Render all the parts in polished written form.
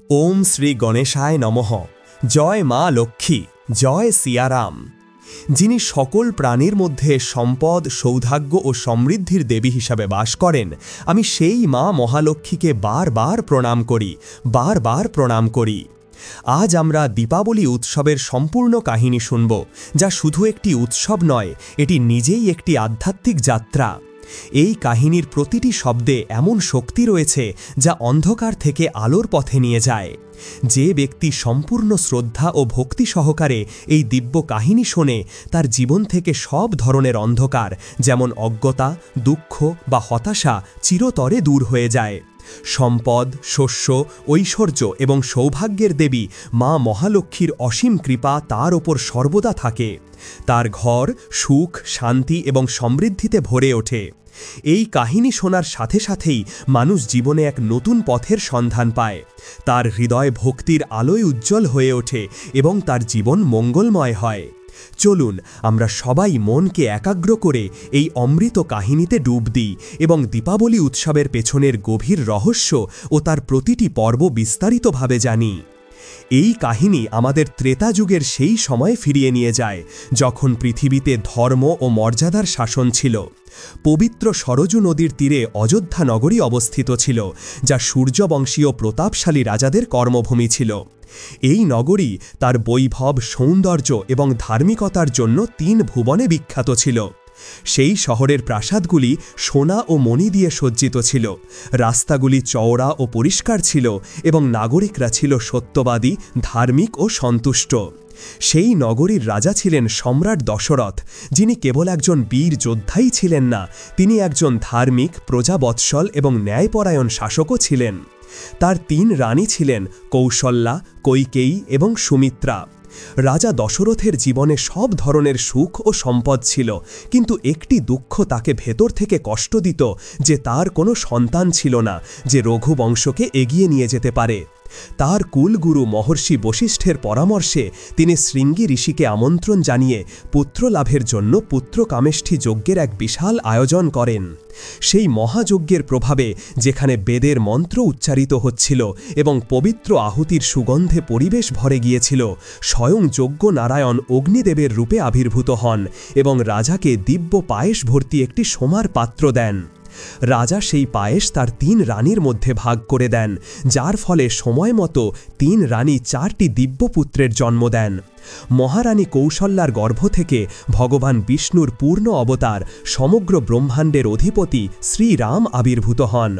ওম শ্রী গণেশায় নমঃ। জয় মা লক্ষ্মী, জয় সিয়ারাম। যিনি সকল প্রাণীর মধ্যে সম্পদ, সৌভাগ্য ও সমৃদ্ধির দেবী হিসাবে বাস করেন, আমি সেই মা মহালক্ষ্মীকে বারবার প্রণাম করি। আজ আমরা দীপাবলি উৎসবের সম্পূর্ণ কাহিনী শুনব, যা শুধু একটি উৎসব নয়, এটি নিজেই একটি আধ্যাত্মিক যাত্রা। এই কাহিনীর প্রতিটি শব্দে এমন শক্তি রয়েছে যা অন্ধকার থেকে আলোর পথে নিয়ে যায়। যে ব্যক্তি সম্পূর্ণ শ্রদ্ধা ও ভক্তি সহকারে এই দিব্য কাহিনী শোনে, তার জীবন থেকে সব ধরনের অন্ধকার, যেমন অজ্ঞতা, দুঃখ বা হতাশা, চিরতরে দূর হয়ে যায়। সম্পদ, শস্য, ঐশ্বর্য এবং সৌভাগ্যের দেবী মা মহালক্ষ্মীর অসীম কৃপা তার ওপর সর্বদা থাকে। তার ঘর সুখ, শান্তি এবং সমৃদ্ধিতে ভরে ওঠে। এই কাহিনী শোনার সাথে সাথেই মানুষ জীবনে এক নতুন পথের সন্ধান পায়। তার হৃদয় ভক্তির আলোয় উজ্জ্বল হয়ে ওঠে এবং তার জীবন মঙ্গলময় হয়। চলুন আমরা সবাই মনকে একাগ্র করে এই অমৃত কাহিনীতে ডুব দিই এবং দীপাবলি উৎসবের পেছনের গভীর রহস্য ও তার প্রতিটি পর্ব বিস্তারিতভাবে জানি। এই কাহিনী আমাদের ত্রেতা যুগের সেই সময়ে ফিরিয়ে নিয়ে যায়, যখন পৃথিবীতে ধর্ম ও মর্যাদার শাসন ছিল। পবিত্র সরজু নদীর তীরে অযোধ্যা নগরী অবস্থিত ছিল, যা সূর্যবংশীয় প্রতাপশালী রাজাদের কর্মভূমি ছিল। এই নগরী তার বৈভব, সৌন্দর্য এবং ধার্মিকতার জন্য ৩ ভুবনে বিখ্যাত ছিল। সেই শহরের প্রাসাদগুলি সোনা ও মণি দিয়ে সজ্জিত ছিল, রাস্তাগুলি চওড়া ও পরিষ্কার ছিল এবং নাগরিকরা ছিল সত্যবাদী, ধার্মিক ও সন্তুষ্ট। সেই নগরীর রাজা ছিলেন সম্রাট দশরথ, যিনি কেবল একজন বীর যোদ্ধাই ছিলেন না, তিনি একজন ধার্মিক, প্রজাবৎসল এবং ন্যায়পরায়ণ শাসকও ছিলেন। তার ৩ রানী ছিলেন কৌশল্যা, কৈকেয়ী এবং সুমিত্রা। রাজা দশরথের জীবনে সব ধরনের সুখ ও সম্পদ ছিল, কিন্তু একটি দুঃখ তাকে ভেতর থেকে কষ্ট দিত, যে তার কোনো সন্তান ছিল না যে রঘুবংশকে এগিয়ে নিয়ে যেতে পারে। তার কুলগুরু মহর্ষি বশিষ্ঠের পরামর্শে তিনি শৃঙ্গী ঋষিকে আমন্ত্রণ জানিয়ে পুত্র লাভের জন্য পুত্রকামেষ্ঠী যজ্ঞের এক বিশাল আয়োজন করেন। সেই মহাযজ্ঞের প্রভাবে, যেখানে বেদের মন্ত্র উচ্চারিত হচ্ছিল এবং পবিত্র আহুতির সুগন্ধে পরিবেশ ভরে গিয়েছিল, স্বয়ং যজ্ঞ নারায়ণ অগ্নিদেবের রূপে আবির্ভূত হন এবং রাজাকে দিব্য পায়েস ভর্তি একটি সোনার পাত্র দেন। রাজা সেই পায়েস তার ৩ রানীর মধ্যে ভাগ করে দেন, যার ফলে সময় মতো ৩ রানী 4টি দিব্যপুত্রের জন্ম দেন। মহারানী কৌশল্যার গর্ভ থেকে ভগবান বিষ্ণুর পূর্ণ অবতার, সমগ্র ব্রহ্মাণ্ডের অধিপতি শ্রীরাম আবির্ভূত হন।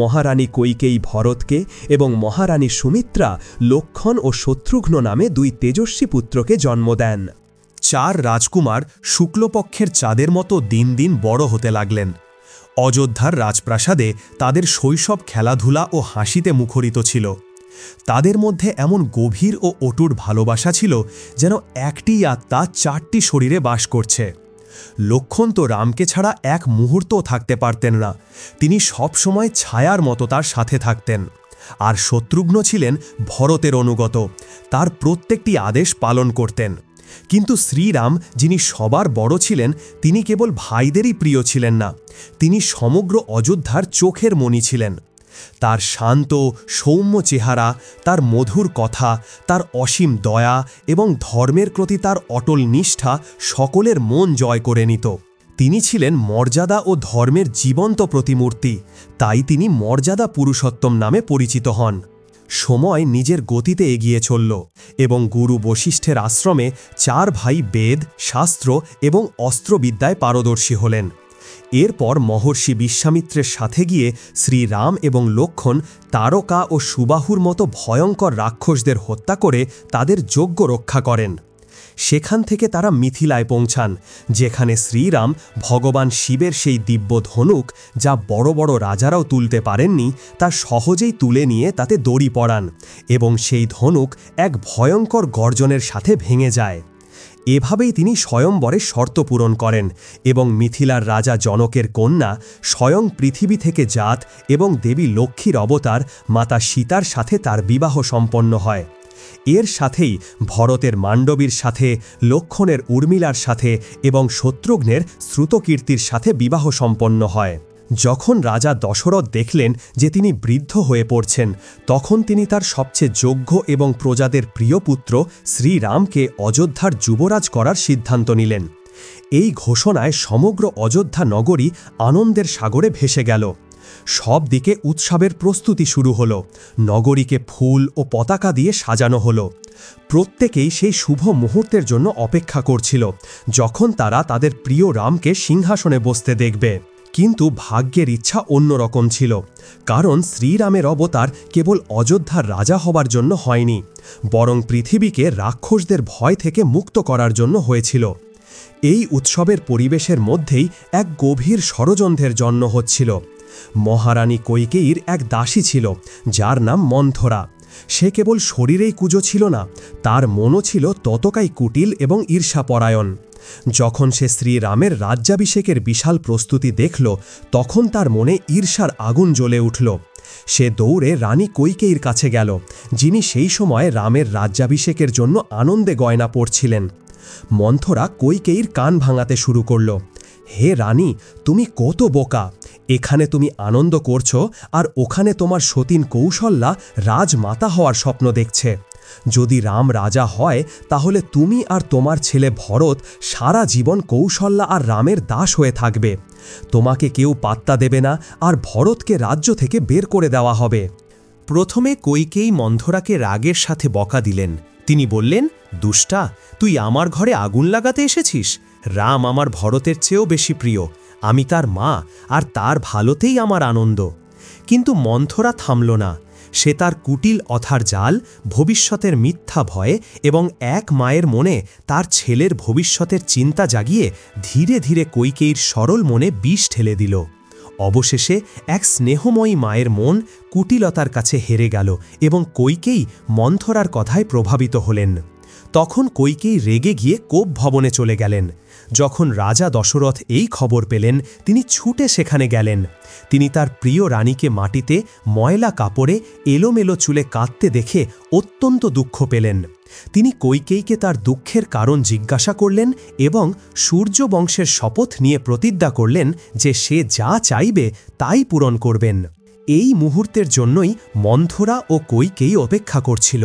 মহারানী কৈকেয়ী ভরতকে এবং মহারানী সুমিত্রা লক্ষণ ও শত্রুঘ্ন নামে 2 তেজস্বী পুত্রকে জন্ম দেন। 4 রাজকুমার শুক্লপক্ষের চাঁদের মতো দিন দিন বড় হতে লাগলেন। অযোধ্যার রাজপ্রাসাদে তাদের শৈশব খেলাধুলা ও হাসিতে মুখরিত ছিল। তাদের মধ্যে এমন গভীর ও অটুট ভালোবাসা ছিল, যেন একটি আত্মা 4টি শরীরে বাস করছে। লক্ষণ তো রামকে ছাড়া এক মুহূর্তও থাকতে পারতেন না, তিনি সবসময় ছায়ার মতো তার সাথে থাকতেন। আর শত্রুঘ্ন ছিলেন ভরতের অনুগত, তার প্রত্যেকটি আদেশ পালন করতেন। কিন্তু শ্রীরাম, যিনি সবার বড় ছিলেন, তিনি কেবল ভাইদেরই প্রিয় ছিলেন না, তিনি সমগ্র অযোধ্যার চোখের মণি ছিলেন। তার শান্ত, সৌম্য চেহারা, তার মধুর কথা, তার অসীম দয়া এবং ধর্মের প্রতি তার অটল নিষ্ঠা সকলের মন জয় করে নিত। তিনি ছিলেন মর্যাদা ও ধর্মের জীবন্ত প্রতিমূর্তি, তাই তিনি মর্যাদা পুরুষোত্তম নামে পরিচিত হন। সময় নিজের গতিতে এগিয়ে চলল এবং গুরু বশিষ্ঠের আশ্রমে 4 ভাই বেদ, শাস্ত্র এবং অস্ত্রবিদ্যায় পারদর্শী হলেন। এরপর মহর্ষি বিশ্বামিত্রের সাথে গিয়ে শ্রীরাম এবং লক্ষণ তারকা ও সুবাহুর মতো ভয়ঙ্কর রাক্ষসদের হত্যা করে তাদের যজ্ঞ রক্ষা করেন। সেখান থেকে তারা মিথিলায় পৌঁছান, যেখানে শ্রীরাম ভগবান শিবের সেই দিব্য ধনুক, যা বড় বড় রাজারাও তুলতে পারেননি, তা সহজেই তুলে নিয়ে তাতে দড়ি পরান এবং সেই ধনুক এক ভয়ঙ্কর গর্জনের সাথে ভেঙে যায়। এভাবেই তিনি স্বয়ংবরে শর্ত পূরণ করেন এবং মিথিলার রাজা জনকের কন্যা, স্বয়ং পৃথিবী থেকে জাত এবং দেবী লক্ষ্মীর অবতার মাতা সীতার সাথে তার বিবাহ সম্পন্ন হয়। এর সাথেই ভরতের মান্ডবীর সাথে, লক্ষণের উর্মিলার সাথে এবং শত্রুঘ্নের শ্রুতকীর্তির সাথে বিবাহ সম্পন্ন হয়। যখন রাজা দশরথ দেখলেন যে তিনি বৃদ্ধ হয়ে পড়ছেন, তখন তিনি তার সবচেয়ে যোগ্য এবং প্রজাদের প্রিয় পুত্র শ্রীরামকে অযোধ্যার যুবরাজ করার সিদ্ধান্ত নিলেন। এই ঘোষণায় সমগ্র অযোধ্যা নগরী আনন্দের সাগরে ভেসে গেল। সব দিকে উৎসবের প্রস্তুতি শুরু হলো। নগরীকে ফুল ও পতাকা দিয়ে সাজানো হলো। প্রত্যেকেই সেই শুভ মুহূর্তের জন্য অপেক্ষা করছিল, যখন তারা তাদের প্রিয় রামকে সিংহাসনে বসতে দেখবে। কিন্তু ভাগ্যের ইচ্ছা অন্যরকম ছিল, কারণ শ্রীরামের অবতার কেবল অযোধ্যার রাজা হবার জন্য হয়নি, বরং পৃথিবীকে রাক্ষসদের ভয় থেকে মুক্ত করার জন্য হয়েছিল। এই উৎসবের পরিবেশের মধ্যেই এক গভীর ষড়যন্ত্রের জন্ম হচ্ছিল। মহারানী কৈকেয়ীর এক দাসী ছিল, যার নাম মন্থরা। সে কেবল শরীরেই কুজো ছিল না, তার মনও ছিল ততটাই কুটিল এবং ঈর্ষাপরায়ণ। যখন সে শ্রীরামের রাজ্যাভিষেকের বিশাল প্রস্তুতি দেখল, তখন তার মনে ঈর্ষার আগুন জ্বলে উঠল। সে দৌড়ে রানী কৈকেয়ীর কাছে গেল, যিনি সেই সময় রামের রাজ্যাভিষেকের জন্য আনন্দে গয়না পরছিলেন। মন্থরা কৈকেয়ীর কান ভাঙাতে শুরু করল। হে রানী, তুমি কত বোকা! এখানে তুমি আনন্দ করছো, আর ওখানে তোমার সতীন কৌশল্যা রাজমাতা হওয়ার স্বপ্ন দেখছে। যদি রাম রাজা হয়, তাহলে তুমি আর তোমার ছেলে ভরত সারা জীবন কৌশল্যা আর রামের দাস হয়ে থাকবে। তোমাকে কেউ পাত্তা দেবে না, আর ভরতকে রাজ্য থেকে বের করে দেওয়া হবে। প্রথমে কৈকেয়ী মন্থরাকে রাগের সাথে বকা দিলেন। তিনি বললেন, দুষ্টা, তুই আমার ঘরে আগুন লাগাতে এসেছিস? রাম আমার ভরতের চেয়েও বেশি প্রিয়। আমি তার মা, আর তার ভালোতেই আমার আনন্দ। কিন্তু মন্থরা থামল না। সে তার কুটিল অথার জাল, ভবিষ্যতের মিথ্যা ভয়ে এবং এক মায়ের মনে তার ছেলের ভবিষ্যতের চিন্তা জাগিয়ে ধীরে ধীরে কৈকেয়ীর সরল মনে বিষ ঢেলে দিল। অবশেষে এক স্নেহময়ী মায়ের মন কুটিলতার কাছে হেরে গেল এবং কৈকেয়ী মন্থরার কথায় প্রভাবিত হলেন। তখন কৈকেয়ী রেগে গিয়ে কোপ ভবনে চলে গেলেন। যখন রাজা দশরথ এই খবর পেলেন, তিনি ছুটে সেখানে গেলেন। তিনি তার প্রিয় রানীকে মাটিতে ময়লা কাপড়ে এলোমেলো চুলে কাঁদতে দেখে অত্যন্ত দুঃখ পেলেন। তিনি কৈকেয়ীকে তার দুঃখের কারণ জিজ্ঞাসা করলেন এবং সূর্যবংশের শপথ নিয়ে প্রতিজ্ঞা করলেন যে সে যা চাইবে তাই পূরণ করবেন। এই মুহূর্তের জন্যই মন্থরা ও কৈকেয়ী অপেক্ষা করছিল।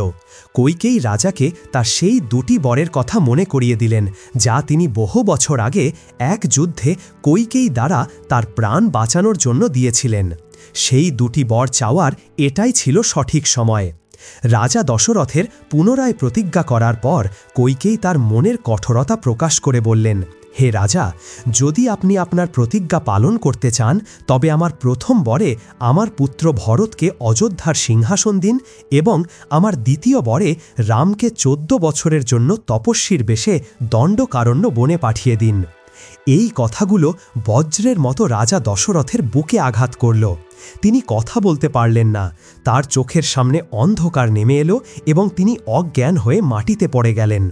কৈকেয়ী রাজাকে তার সেই দুটি বরের কথা মনে করিয়ে দিলেন, যা তিনি বহু বছর আগে এক যুদ্ধে কৈকেয়ী দ্বারা তার প্রাণ বাঁচানোর জন্য দিয়েছিলেন। সেই দুটি বর চাওয়ার এটাই ছিল সঠিক সময়। রাজা দশরথের পুনরায় প্রতিজ্ঞা করার পর কৈকেয়ী তার মনের কঠোরতা প্রকাশ করে বললেন, হে রাজা, যদি আপনি আপনার প্রতিজ্ঞা পালন করতে চান, তবে আমার প্রথম বরে আমার পুত্র ভরতকে অযোধ্যার সিংহাসন দিন এবং আমার দ্বিতীয় বরে রামকে 14 বছরের জন্য তপস্বীর বেশে দণ্ডকারণ্য বনে পাঠিয়ে দিন। এই কথাগুলো বজ্রের মতো রাজা দশরথের বুকে আঘাত করল। তিনি কথা বলতে পারলেন না। তার চোখের সামনে অন্ধকার নেমে এলো এবং তিনি অজ্ঞান হয়ে মাটিতে পড়ে গেলেন।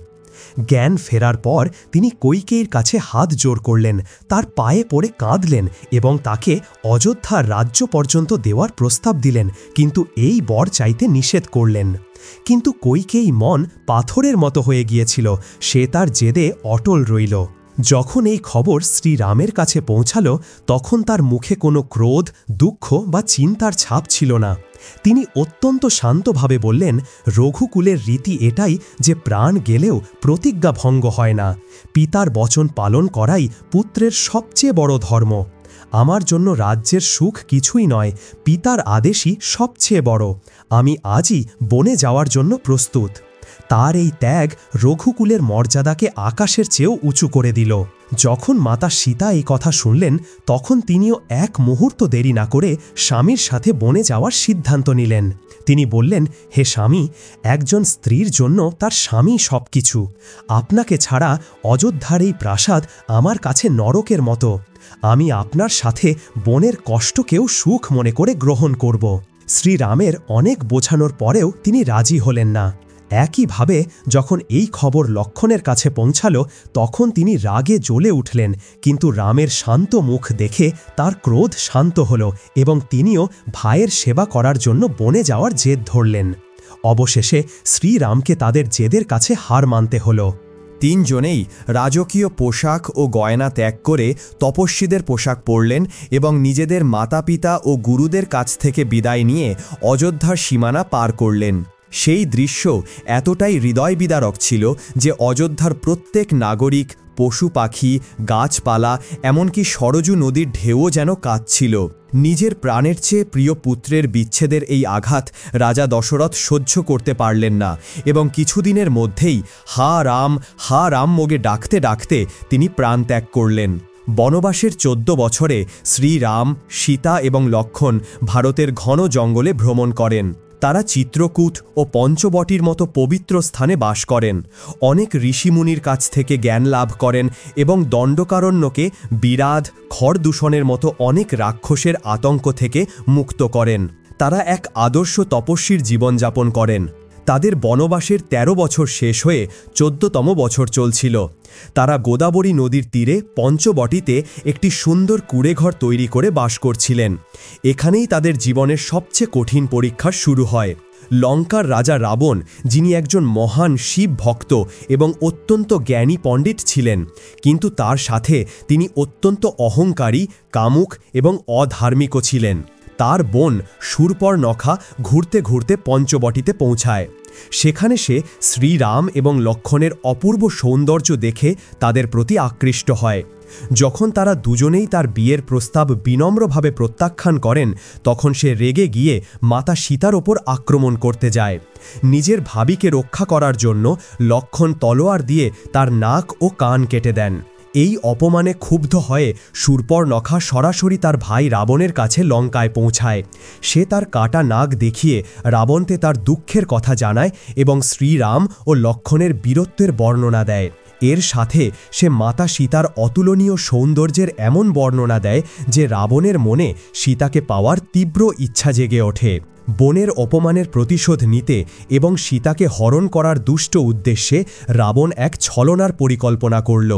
জ্ঞান ফেরার পর তিনি কৈকেয়ীর কাছে হাত জোড় করলেন, তার পায়ে পড়ে কাঁদলেন এবং তাকে অযোধ্যার রাজ্য পর্যন্ত দেওয়ার প্রস্তাব দিলেন, কিন্তু এই বর চাইতে নিষেধ করলেন। কিন্তু কৈকেয়ী মন পাথরের মতো হয়ে গিয়েছিল। সে তার জেদে অটল রইল। যখন এই খবর শ্রীরামের কাছে পৌঁছালো, তখন তার মুখে কোনো ক্রোধ, দুঃখ বা চিন্তার ছাপ ছিল না। তিনি অত্যন্ত শান্তভাবে বললেন, রঘুকুলের রীতি এটাই যে প্রাণ গেলেও প্রতিজ্ঞা ভঙ্গ হয় না। পিতার বচন পালন করাই পুত্রের সবচেয়ে বড় ধর্ম। আমার জন্য রাজ্যের সুখ কিছুই নয়, পিতার আদেশই সবচেয়ে বড়। আমি আজই বনে যাওয়ার জন্য প্রস্তুত। তার এই ত্যাগ রঘুকুলের মর্যাদাকে আকাশের চেয়েও উঁচু করে দিল। যখন মাতা সীতা এই কথা শুনলেন, তখন তিনিও এক মুহূর্ত দেরি না করে স্বামীর সাথে বনে যাওয়ার সিদ্ধান্ত নিলেন। তিনি বললেন, হে স্বামী, একজন স্ত্রীর জন্য তার স্বামী সবকিছু। আপনাকে ছাড়া অযোধ্যার এই প্রাসাদ আমার কাছে নরকের মতো। আমি আপনার সাথে বনের কষ্টকেও সুখ মনে করে গ্রহণ করব। শ্রীরামের অনেক বোঝানোর পরেও তিনি রাজি হলেন না। একইভাবে যখন এই খবর লক্ষ্মণের কাছে পৌঁছালো, তখন তিনি রাগে জ্বলে উঠলেন, কিন্তু রামের শান্ত মুখ দেখে তার ক্রোধ শান্ত হল এবং তিনিও ভাইয়ের সেবা করার জন্য বনে যাওয়ার জেদ ধরলেন। অবশেষে শ্রীরামকে তাদের জেদের কাছে হার মানতে হল। তিনজনেই রাজকীয় পোশাক ও গয়না ত্যাগ করে তপস্বীদের পোশাক পরলেন এবং নিজেদের মাতাপিতা ও গুরুদের কাছ থেকে বিদায় নিয়ে অযোধ্যার সীমানা পার করলেন। সেই দৃশ্য এতটাই হৃদয় বিদারক ছিল যে অযোধ্যার প্রত্যেক নাগরিক, পশু পাখি, গাছপালা, এমনকি সরজু নদীর ঢেউও যেন কাঁদছিল। নিজের প্রাণের চেয়ে প্রিয় পুত্রের বিচ্ছেদের এই আঘাত রাজা দশরথ সহ্য করতে পারলেন না এবং কিছুদিনের মধ্যেই হা রাম মোগে ডাকতে ডাকতে তিনি প্রাণত্যাগ করলেন। বনবাসের 14 বছরে শ্রীরাম, সীতা এবং লক্ষ্মণ ভারতের ঘন জঙ্গলে ভ্রমণ করেন। তারা চিত্রকূট ও পঞ্চবটির মতো পবিত্র স্থানে বাস করেন, অনেক ঋষিমুনির কাছ থেকে জ্ঞান লাভ করেন এবং দণ্ডকারণ্যকে বিরাধ, খড়দূষণের মতো অনেক রাক্ষসের আতঙ্ক থেকে মুক্ত করেন। তারা এক আদর্শ তপস্বীর জীবনযাপন করেন। তাদের বনবাসের 13 বছর শেষ হয়ে 14তম বছর চলছিল। তারা গোদাবরী নদীর তীরে পঞ্চবটিতে একটি সুন্দর কুঁড়েঘর তৈরি করে বাস করছিলেন। এখানেই তাদের জীবনের সবচেয়ে কঠিন পরীক্ষা শুরু হয়। লঙ্কার রাজা রাবণ, যিনি একজন মহান শিব ভক্ত এবং অত্যন্ত জ্ঞানী পণ্ডিত ছিলেন, কিন্তু তার সাথে তিনি অত্যন্ত অহংকারী, কামুক এবং অধার্মিকও ছিলেন। তার বোন শূর্পণখা ঘুরতে ঘুরতে পঞ্চবটিতে পৌঁছায়। সেখানে সে শ্রীরাম এবং লক্ষ্মণের অপূর্ব সৌন্দর্য দেখে তাদের প্রতি আকৃষ্ট হয়। যখন তারা দুজনেই তার বিয়ের প্রস্তাব বিনম্রভাবে প্রত্যাখ্যান করেন, তখন সে রেগে গিয়ে মাতা সীতার ওপর আক্রমণ করতে যায়। নিজের ভাবিকে রক্ষা করার জন্য লক্ষ্মণ তলোয়ার দিয়ে তার নাক ও কান কেটে দেন। এই অপমানে ক্ষুব্ধ হয়ে শূর্পণখা সরাসরি তার ভাই রাবণের কাছে লঙ্কায় পৌঁছায়। সে তার কাটা নাক দেখিয়ে রাবণকে তার দুঃখের কথা জানায় এবং শ্রীরাম ও লক্ষ্মণের বীরত্বের বর্ণনা দেয়। এর সাথে সে মাতা সীতার অতুলনীয় সৌন্দর্যের এমন বর্ণনা দেয় যে রাবণের মনে সীতাকে পাওয়ার তীব্র ইচ্ছা জেগে ওঠে। বোনের অপমানের প্রতিশোধ নিতে এবং সীতাকে হরণ করার দুষ্ট উদ্দেশ্যে রাবণ এক ছলনার পরিকল্পনা করল।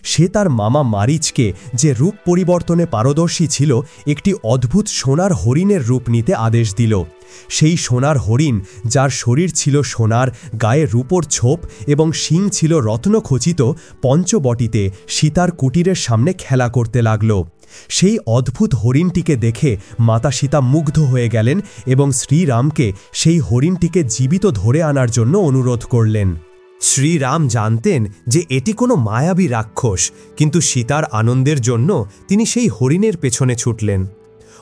সে তার মামা মারীচকে, যে রূপ পরিবর্তনে পারদর্শী ছিল, একটি অদ্ভুত সোনার হরিণের রূপ নিতে আদেশ দিল। সেই সোনার হরিণ, যার শরীর ছিল সোনার, গায়ে রূপোর ছোপ এবং শিং ছিল রত্নখচিত, পঞ্চবটিতে সীতার কুটিরের সামনে খেলা করতে লাগল। সেই অদ্ভুত হরিণটিকে দেখে মাতা সীতা মুগ্ধ হয়ে গেলেন এবং শ্রীরামকে সেই হরিণটিকে জীবিত ধরে আনার জন্য অনুরোধ করলেন। শ্রীরাম জানতেন যে এটি কোনো মায়াবী রাক্ষস, কিন্তু সীতার আনন্দের জন্য তিনি সেই হরিণের পেছনে ছুটলেন।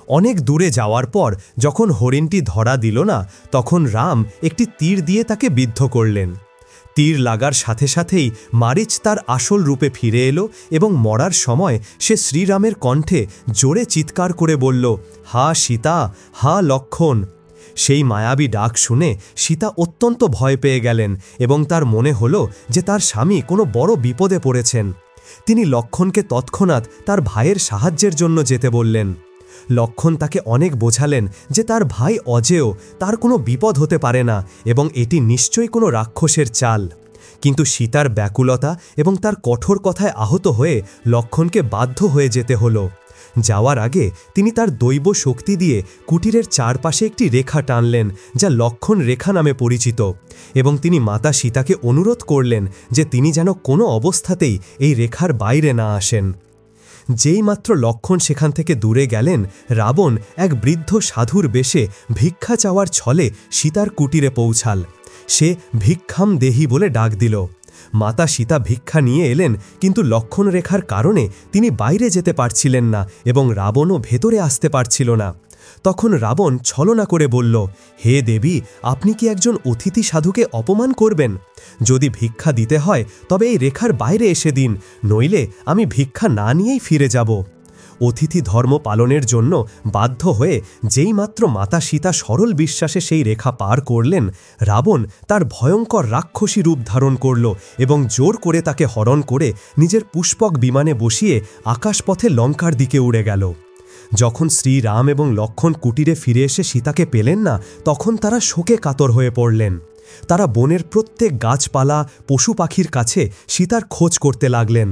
অনেক দূরে যাওয়ার পর যখন হরিণটি ধরা দিল না, তখন রাম একটি তীর দিয়ে তাকে বিদ্ধ করলেন। তীর লাগার সাথে সাথেই মারীচ তার আসল রূপে ফিরে এলো এবং মরার সময় সে শ্রীরামের কণ্ঠে জোরে চিৎকার করে বলল, হা সীতা, হা লক্ষ্মণ। সেই মায়াবী ডাক শুনে সীতা অত্যন্ত ভয় পেয়ে গেলেন এবং তার মনে হলো যে তার স্বামী কোনো বড় বিপদে পড়েছেন। তিনি লক্ষ্মণকে তৎক্ষণাৎ তার ভাইয়ের সাহায্যের জন্য যেতে বললেন। লক্ষ্মণ তাকে অনেক বোঝালেন যে তার ভাই অজেয়, তার কোনো বিপদ হতে পারে না এবং এটি নিশ্চয়ই কোনো রাক্ষসের চাল। কিন্তু সীতার ব্যাকুলতা এবং তার কঠোর কথায় আহত হয়ে লক্ষ্মণকে বাধ্য হয়ে যেতে হলো। যাওয়ার আগে তিনি তার দৈব শক্তি দিয়ে কুটিরের চারপাশে একটি রেখা টানলেন, যা লক্ষ্মণ রেখা নামে পরিচিত, এবং তিনি মাতা সীতাকে অনুরোধ করলেন যে তিনি যেন কোনো অবস্থাতেই এই রেখার বাইরে না আসেন। যেই মাত্র লক্ষ্মণ সেখান থেকে দূরে গেলেন, রাবণ এক বৃদ্ধ সাধুর বেশে ভিক্ষা চাওয়ার ছলে সীতার কুটিরে পৌঁছাল। সে ভিক্ষাম দেহি বলে ডাক দিল। মাতা সীতা ভিক্ষা নিয়ে এলেন, কিন্তু লক্ষ্মণ রেখার কারণে তিনি বাইরে যেতে পারছিলেন না এবং রাবণও ভেতরে আসতে পারছিল না। তখন রাবণ ছলনা করে বলল, হে দেবী, আপনি কি একজন অতিথি সাধুকে অপমান করবেন? যদি ভিক্ষা দিতে হয় তবে এই রেখার বাইরে এসে দিন, নইলে আমি ভিক্ষা না নিয়েই ফিরে যাব। অতিথি ধর্ম পালনের জন্য বাধ্য হয়ে যেই মাত্র মাতা সীতা সরল বিশ্বাসে সেই রেখা পার করলেন, রাবণ তার ভয়ঙ্কর রাক্ষসী রূপ ধারণ করল এবং জোর করে তাকে হরণ করে নিজের পুষ্পক বিমানে বসিয়ে আকাশপথে লঙ্কার দিকে উড়ে গেল। যখন শ্রীরাম এবং লক্ষ্মণ কুটিরে ফিরে এসে সীতাকে পেলেন না, তখন তারা শোকে কাতর হয়ে পড়লেন। তারা বনের প্রত্যেক গাছপালা, পশু পাখির কাছে সীতার খোঁজ করতে লাগলেন।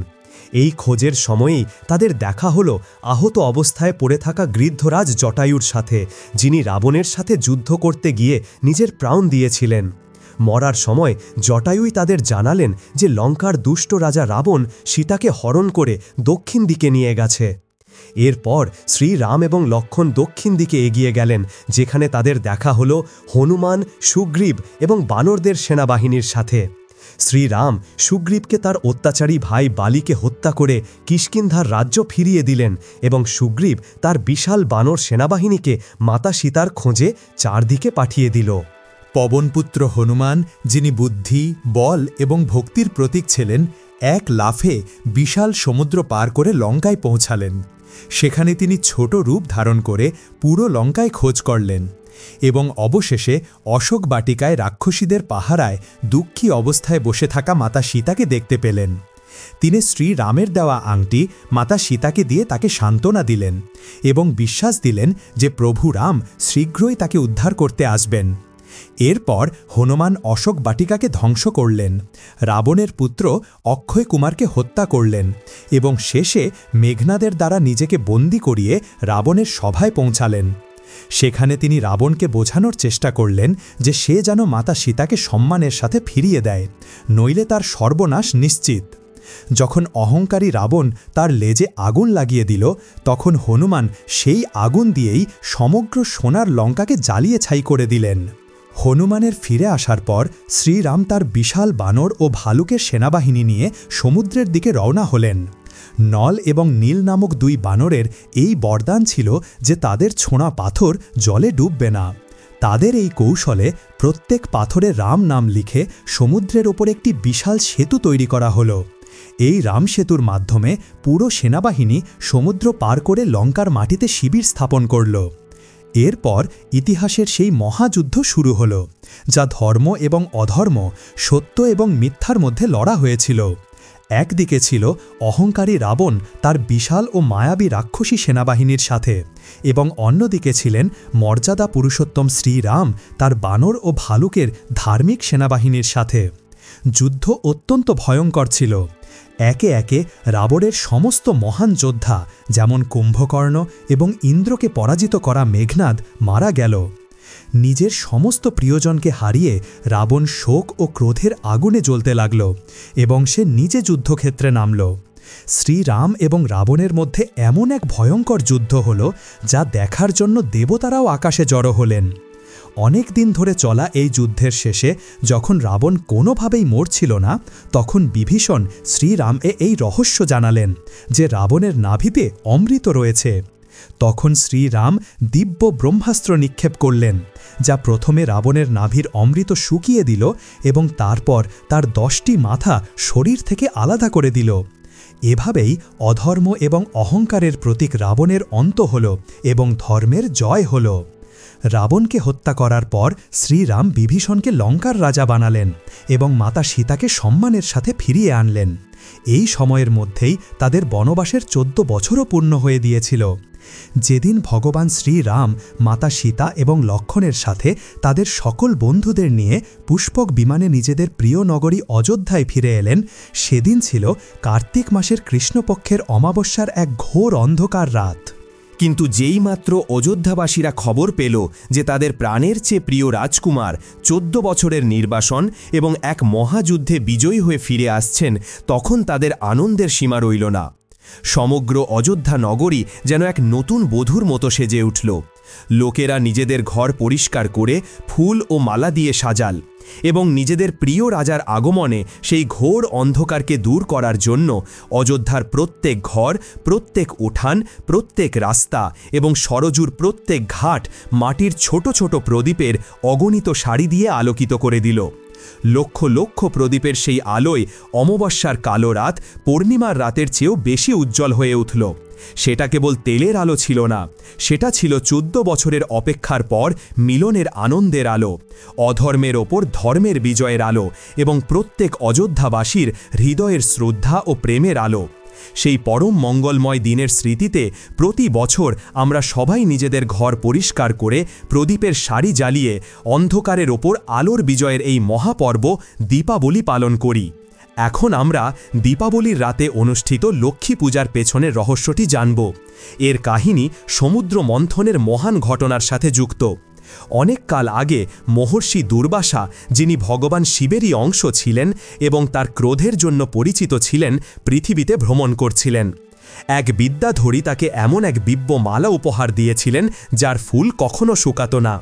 এই খোঁজের সময়েই তাদের দেখা হলো আহত অবস্থায় পড়ে থাকা গৃদ্ধরাজ জটায়ুর সাথে, যিনি রাবণের সাথে যুদ্ধ করতে গিয়ে নিজের প্রাণ দিয়েছিলেন। মরার সময় জটায়ুই তাদের জানালেন যে লঙ্কার দুষ্ট রাজা রাবণ সীতাকে হরণ করে দক্ষিণ দিকে নিয়ে গেছে। এরপর শ্রীরাম এবং লক্ষ্মণ দক্ষিণ দিকে এগিয়ে গেলেন, যেখানে তাদের দেখা হল হনুমান, সুগ্রীব এবং বানরদের সেনাবাহিনীর সাথে। শ্রীরাম সুগ্রীবকে তার অত্যাচারী ভাই বালিকে হত্যা করে কিষ্কিন্ধার রাজ্য ফিরিয়ে দিলেন এবং সুগ্রীব তার বিশাল বানর সেনাবাহিনীকে মাতা সীতার খোঁজে চারদিকে পাঠিয়ে দিল। পবনপুত্র হনুমান, যিনি বুদ্ধি, বল এবং ভক্তির প্রতীক ছিলেন, এক লাফে বিশাল সমুদ্র পার করে লঙ্কায় পৌঁছালেন। সেখানে তিনি ছোট রূপ ধারণ করে পুরো লঙ্কায় খোঁজ করলেন এবং অবশেষে অশোক বাটিকায় রাক্ষসীদের পাহারায় দুঃখী অবস্থায় বসে থাকা মাতা সীতাকে দেখতে পেলেন। তিনি শ্রীরামের দেওয়া আংটি মাতা সীতাকে দিয়ে তাকে সান্ত্বনা দিলেন এবং বিশ্বাস দিলেন যে প্রভু রাম শীঘ্রই তাকে উদ্ধার করতে আসবেন। এরপর হনুমান অশোক বাটিকাকে ধ্বংস করলেন, রাবণের পুত্র অক্ষয় কুমারকে হত্যা করলেন এবং শেষে মেঘনাদের দ্বারা নিজেকে বন্দী করিয়ে রাবণের সভায় পৌঁছালেন। সেখানে তিনি রাবণকে বোঝানোর চেষ্টা করলেন যে সে যেন মাতা সীতাকে সম্মানের সাথে ফিরিয়ে দেয়, নইলে তার সর্বনাশ নিশ্চিত। যখন অহংকারী রাবণ তার লেজে আগুন লাগিয়ে দিল, তখন হনুমান সেই আগুন দিয়েই সমগ্র সোনার লঙ্কাকে জ্বালিয়ে ছাই করে দিলেন। হনুমানের ফিরে আসার পর শ্রীরাম তার বিশাল বানর ও ভালুকের সেনাবাহিনী নিয়ে সমুদ্রের দিকে রওনা হলেন। নল এবং নীল নামক দুই বানরের এই বরদান ছিল যে তাদের ছোঁড়া পাথর জলে ডুববে না। তাদের এই কৌশলে প্রত্যেক পাথরে রাম নাম লিখে সমুদ্রের ওপর একটি বিশাল সেতু তৈরি করা হলো। এই রাম সেতুর মাধ্যমে পুরো সেনাবাহিনী সমুদ্র পার করে লঙ্কার মাটিতে শিবির স্থাপন করল। এরপর ইতিহাসের সেই মহাযুদ্ধ শুরু হল, যা ধর্ম এবং অধর্ম, সত্য এবং মিথ্যার মধ্যে লড়া হয়েছিল। একদিকে ছিল অহংকারী রাবণ তার বিশাল ও মায়াবী রাক্ষসী সেনাবাহিনীর সাথে, এবং অন্যদিকে ছিলেন মর্যাদা পুরুষোত্তম শ্রীরাম তার বানর ও ভালুকের ধার্মিক সেনাবাহিনীর সাথে। যুদ্ধ অত্যন্ত ভয়ঙ্কর ছিল। একে একে রাবণের সমস্ত মহান যোদ্ধা, যেমন কুম্ভকর্ণ এবং ইন্দ্রকে পরাজিত করা মেঘনাদ, মারা গেল। নিজের সমস্ত প্রিয়জনকে হারিয়ে রাবণ শোক ও ক্রোধের আগুনে জ্বলতে লাগল এবং সে নিজে যুদ্ধক্ষেত্রে নামল। শ্রীরাম এবং রাবণের মধ্যে এমন এক ভয়ঙ্কর যুদ্ধ হল, যা দেখার জন্য দেবতারাও আকাশে জড়ো হলেন। অনেক দিন ধরে চলা এই যুদ্ধের শেষে যখন রাবণ কোনোভাবেই মরছিল না, তখন বিভীষণ শ্রীরাম এই রহস্য জানালেন যে রাবণের নাভিতে অমৃত রয়েছে। তখন শ্রীরাম দিব্য ব্রহ্মাস্ত্র নিক্ষেপ করলেন, যা প্রথমে রাবণের নাভির অমৃত শুকিয়ে দিল এবং তারপর তার 10টি মাথা শরীর থেকে আলাদা করে দিল। এভাবেই অধর্ম এবং অহংকারের প্রতীক রাবণের অন্ত হল এবং ধর্মের জয় হল। রাবণকে হত্যা করার পর শ্রীরাম বিভীষণকে লঙ্কার রাজা বানালেন এবং মাতা সীতাকে সম্মানের সাথে ফিরিয়ে আনলেন। এই সময়ের মধ্যেই তাদের বনবাসের 14 বছরও পূর্ণ হয়ে দিয়েছিল। যেদিন ভগবান শ্রীরাম মাতা সীতা এবং লক্ষ্মণের সাথে তাদের সকল বন্ধুদের নিয়ে পুষ্পক বিমানে নিজেদের প্রিয় নগরী অযোধ্যায় ফিরে এলেন, সেদিন ছিল কার্তিক মাসের কৃষ্ণপক্ষের অমাবস্যার এক ঘোর অন্ধকার রাত। কিন্তু যেই মাত্র অযোধ্যাবাসীরা খবর পেল যে তাদের প্রাণের চেয়ে প্রিয় রাজকুমার 14 বছরের নির্বাসন এবং এক মহাযুদ্ধে বিজয়ী হয়ে ফিরে আসছেন, তখন তাদের আনন্দের সীমা রইল না। সমগ্র অযোধ্যা নগরী যেন এক নতুন বধূর মতো সেজে উঠল। লোকেরা নিজেদের ঘর পরিষ্কার করে ফুল ও মালা দিয়ে সাজাল এবং নিজেদের প্রিয় রাজার আগমনে সেই ঘোর অন্ধকারকে দূর করার জন্য অযোধ্যার প্রত্যেক ঘর, প্রত্যেক উঠান, প্রত্যেক রাস্তা এবং সরজুর প্রত্যেক ঘাট মাটির ছোট ছোট প্রদীপের অগণিত সারি দিয়ে আলোকিত করে দিল। লক্ষ লক্ষ প্রদীপের সেই আলোয় অমাবস্যার কালো রাত পূর্ণিমার রাতের চেয়েও বেশি উজ্জ্বল হয়ে উঠল। সেটা কেবল তেলের আলো ছিল না, সেটা ছিল 14 বছরের অপেক্ষার পর মিলনের আনন্দের আলো, অধর্মের ওপর ধর্মের বিজয়ের আলো এবং প্রত্যেক অযোধ্যাবাসীর হৃদয়ের শ্রদ্ধা ও প্রেমের আলো। সেই পরম মঙ্গলময় দিনের স্মৃতিতে প্রতি বছর আমরা সবাই নিজেদের ঘর পরিষ্কার করে প্রদীপের সারি জ্বালিয়ে অন্ধকারের ওপর আলোর বিজয়ের এই মহাপর্ব দীপাবলি পালন করি। এখন আমরা দীপাবলির রাতে অনুষ্ঠিত লক্ষ্মী পূজার পেছনের রহস্যটি জানব। এর কাহিনী সমুদ্র মন্থনের মহান ঘটনার সাথে যুক্ত। অনেক কাল আগে মহর্ষি দুর্বাসা, যিনি ভগবান শিবেরই অংশ ছিলেন এবং তার ক্রোধের জন্য পরিচিত ছিলেন, পৃথিবীতে ভ্রমণ করছিলেন। এক বিদ্যাধরী তাকে এমন এক দিব্য মালা উপহার দিয়েছিলেন যার ফুল কখনো শুকাতো না।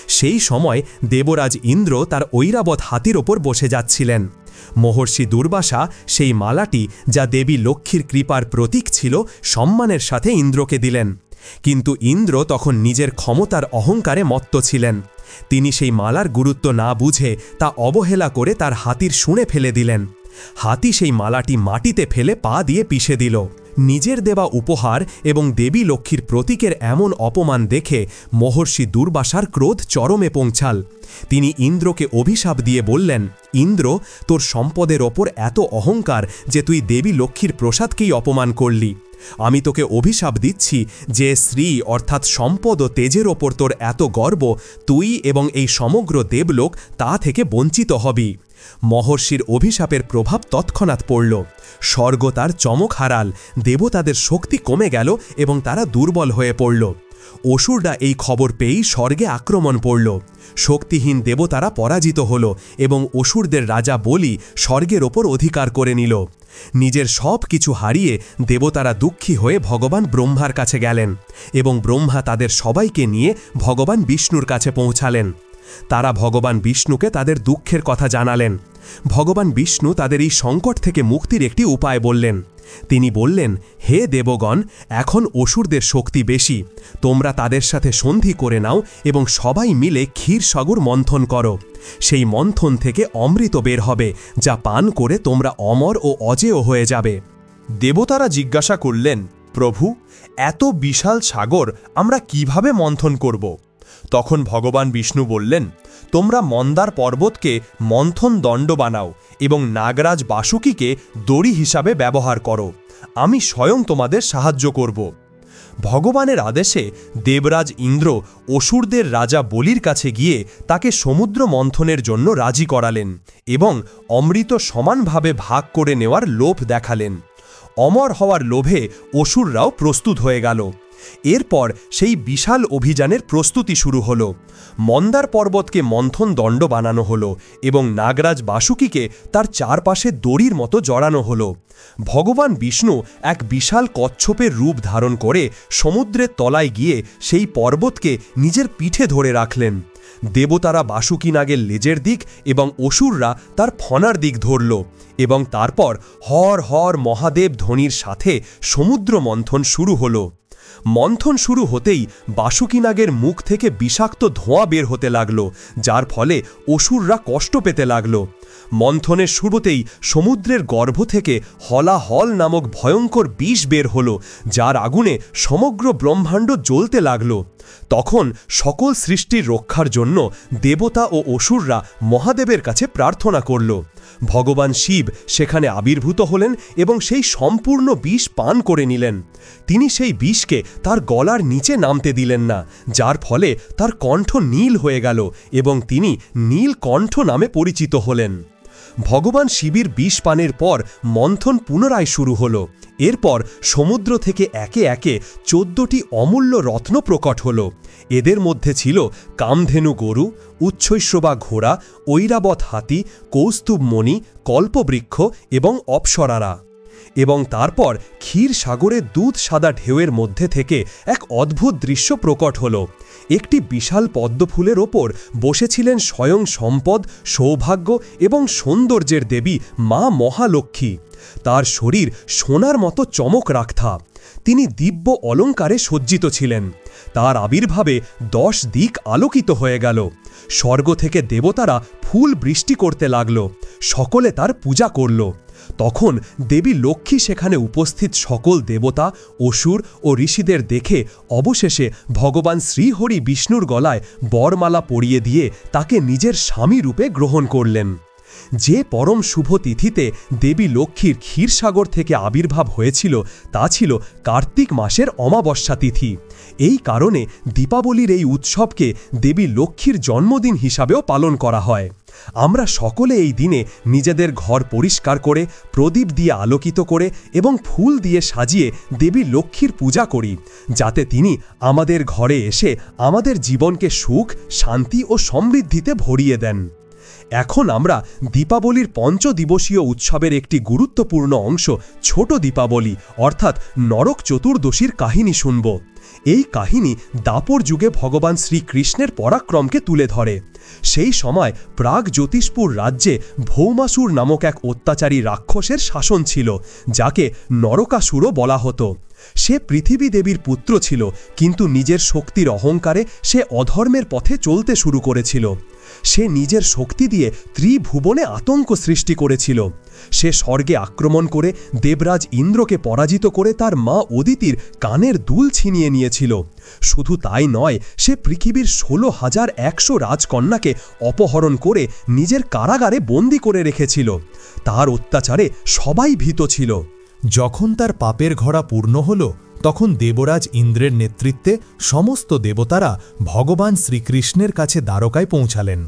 সেই সময় দেবরাজ ইন্দ্র তার ঐরাবত হাতির ওপর বসে যাচ্ছিলেন। মহর্ষি দুর্বাসা সেই মালাটি, যা দেবী লক্ষ্মীর কৃপার প্রতীক ছিল, সম্মানের সাথে ইন্দ্রকে দিলেন। কিন্তু ইন্দ্র তখন নিজের ক্ষমতার অহংকারে মত্ত ছিলেন। তিনি সেই মালার গুরুত্ব না বুঝে তা অবহেলা করে তার হাতির শুঁড়ে ফেলে দিলেন। হাতি সেই মালাটি মাটিতে ফেলে পা দিয়ে পিষে দিল। নিজের দেওয়া উপহার এবং দেবী লক্ষ্মীর প্রতীকের এমন অপমান দেখে মহর্ষি দুর্বাসার ক্রোধ চরমে পৌঁছাল। তিনি ইন্দ্রকে অভিশাপ দিয়ে বললেন, ইন্দ্র, তোর সম্পদের ওপর এত অহংকার যে তুই দেবী লক্ষ্মীর প্রসাদকেই অপমান করলি। আমি তোকে অভিশাপ দিচ্ছি যে শ্রী অর্থাৎ সম্পদ ও তেজের ওপর তোর এত গর্ব, তুই এবং এই সমগ্র দেবলোক তা থেকে বঞ্চিত হবি। মহর্ষির অভিশাপের প্রভাব তৎক্ষণাৎ পড়ল। স্বর্গ তার চমক হারাল, দেবতাদের শক্তি কমে গেল এবং তারা দুর্বল হয়ে পড়ল। অসুররা এই খবর পেয়েই স্বর্গে আক্রমণ পড়ল। শক্তিহীন দেবতারা পরাজিত হল এবং অসুরদের রাজা বলি স্বর্গের ওপর অধিকার করে নিল। নিজের সব কিছু হারিয়ে দেবতারা দুঃখী হয়ে ভগবান ব্রহ্মার কাছে গেলেন এবং ব্রহ্মা তাদের সবাইকে নিয়ে ভগবান বিষ্ণুর কাছে পৌঁছালেন। তারা ভগবান বিষ্ণুকে তাদের দুঃখের কথা জানালেন। ভগবান বিষ্ণু তাদের এই সংকট থেকে মুক্তির একটি উপায় বললেন। তিনি বললেন, হে দেবগণ, এখন অসুরদের শক্তি বেশি, তোমরা তাদের সাথে সন্ধি করে নাও এবং সবাই মিলে ক্ষীরসাগর মন্থন করো। সেই মন্থন থেকে অমৃত বের হবে, যা পান করে তোমরা অমর ও অজেয় হয়ে যাবে। দেবতারা জিজ্ঞাসা করলেন, প্রভু, এত বিশাল সাগর আমরা কিভাবে মন্থন করব? তখন ভগবান বিষ্ণু বললেন, তোমরা মন্দার পর্বতকে মন্থন দণ্ড বানাও এবং নাগরাজ বাসুকীকে দড়ি হিসাবে ব্যবহার করো। আমি স্বয়ং তোমাদের সাহায্য করব। ভগবানের আদেশে দেবরাজ ইন্দ্র অসুরদের রাজা বলির কাছে গিয়ে তাকে সমুদ্র মন্থনের জন্য রাজি করালেন এবং অমৃত সমানভাবে ভাগ করে নেওয়ার লোভ দেখালেন। অমর হওয়ার লোভে অসুররাও প্রস্তুত হয়ে গেল। এরপর সেই বিশাল অভিযানের প্রস্তুতি শুরু হল। মন্দার পর্বতকে মন্থন দণ্ড বানানো হলো এবং নাগরাজ বাসুকীকে তার চারপাশে দড়ির মতো জড়ানো হলো। ভগবান বিষ্ণু এক বিশাল কচ্ছপের রূপ ধারণ করে সমুদ্রের তলায় গিয়ে সেই পর্বতকে নিজের পিঠে ধরে রাখলেন। দেবতারা বাসুকী নাগের লেজের দিক এবং অসুররা তার ফনার দিক ধরল এবং তারপর হর হর মহাদেব ধ্বনির সাথে সমুদ্র মন্থন শুরু হলো। মন্থন শুরু হতেই বাসুকী নাগের মুখ থেকে বিষাক্ত ধোঁয়া বের হতে লাগল, যার ফলে অসুররা কষ্ট পেতে লাগল। মন্থনের শুরুতেই সমুদ্রের গর্ভ থেকে হলাহল নামক ভয়ঙ্কর বিষ বের হল, যার আগুনে সমগ্র ব্রহ্মাণ্ড জ্বলতে লাগল। তখন সকল সৃষ্টির রক্ষার জন্য দেবতা ও অসুররা মহাদেবের কাছে প্রার্থনা করল। ভগবান শিব সেখানে আবির্ভূত হলেন এবং সেই সম্পূর্ণ বিষ পান করে নিলেন। তিনি সেই বিষকে তার গলার নিচে নামতে দিলেন না, যার ফলে তার কণ্ঠ নীল হয়ে গেল এবং তিনি নীলকণ্ঠ নামে পরিচিত হলেন। ভগবান শিবের বিষ পানের পর মন্থন পুনরায় শুরু হল। এরপর সমুদ্র থেকে একে একে 14টি অমূল্য রত্ন প্রকট হল। এদের মধ্যে ছিল কামধেনু গরু, উচ্ছৈশ্রবা ঘোড়া, ঐরাবত হাতি, কৌস্তুভমণি, কল্পবৃক্ষ এবং অপ্সরারা। এবং তারপর ক্ষীর সাগরে দুধ সাদা ঢেউয়ের মধ্যে থেকে এক অদ্ভুত দৃশ্য প্রকট হল। একটি বিশাল পদ্মফুলের ওপর বসেছিলেন স্বয়ং সম্পদ, সৌভাগ্য এবং সৌন্দর্যের দেবী মা মহালক্ষ্মী। তার শরীর সোনার মতো চমক রাখতা। তিনি দিব্য অলঙ্কারে সজ্জিত ছিলেন। তার আবির্ভাবে 10 দিক আলোকিত হয়ে গেল। স্বর্গ থেকে দেবতারা ফুল বৃষ্টি করতে লাগল। সকলে তার পূজা করল। তখন দেবী লক্ষ্মী সেখানে উপস্থিত সকল দেবতা, অসুর ও ঋষিদের দেখে অবশেষে ভগবান শ্রীহরি বিষ্ণুর গলায় বরমালা পরিয়ে দিয়ে তাকে নিজের স্বামী রূপে গ্রহণ করলেন। যে পরম শুভ তিথিতে দেবী লক্ষ্মীর ক্ষীরসাগর থেকে আবির্ভাব হয়েছিল তা ছিল কার্তিক মাসের অমাবস্যা তিথি। এই কারণে দীপাবলির এই উৎসবকে দেবী লক্ষ্মীর জন্মদিন হিসাবেও পালন করা হয়। আমরা সকলে এই দিনে নিজেদের ঘর পরিষ্কার করে, প্রদীপ দিয়ে আলোকিত করে এবং ফুল দিয়ে সাজিয়ে দেবী লক্ষ্মীর পূজা করি, যাতে তিনি আমাদের ঘরে এসে আমাদের জীবনকে সুখ, শান্তি ও সমৃদ্ধিতে ভরিয়ে দেন। এখন আমরা দীপাবলির পঞ্চদিবসীয় উৎসবের একটি গুরুত্বপূর্ণ অংশ ছোট দীপাবলি অর্থাৎ নরক চতুর্দশীর কাহিনী শুনব। এই কাহিনী দাপর যুগে ভগবান শ্রীকৃষ্ণের পরাক্রমকে তুলে ধরে। সেই সময় প্রাগ জ্যোতিষপুর রাজ্যে ভৌমাসুর নামক এক অত্যাচারী রাক্ষসের শাসন ছিল, যাকে নরকাসুরও বলা হতো। সে পৃথিবী দেবীর পুত্র ছিল, কিন্তু নিজের শক্তির অহংকারে সে অধর্মের পথে চলতে শুরু করেছিল। সে নিজের শক্তি দিয়ে ত্রিভুবনে আতঙ্ক সৃষ্টি করেছিল। সে স্বর্গে আক্রমণ করে দেবরাজ ইন্দ্রকে পরাজিত করে তার মা অদিতির কানের দুল ছিনিয়ে নিয়েছিল। শুধু তাই নয়, সে পৃথিবীর 16,100 রাজকন্যাকে অপহরণ করে নিজের কারাগারে বন্দী করে রেখেছিল। তার অত্যাচারে সবাই ভীত ছিল। যখন তার পাপের ঘড়া পূর্ণ হল, তখন দেবরাজ ইন্দ্রের নেতৃত্বে সমস্ত দেবতারা ভগবান শ্রীকৃষ্ণের কাছে দ্বারকায় পৌঁছালেন।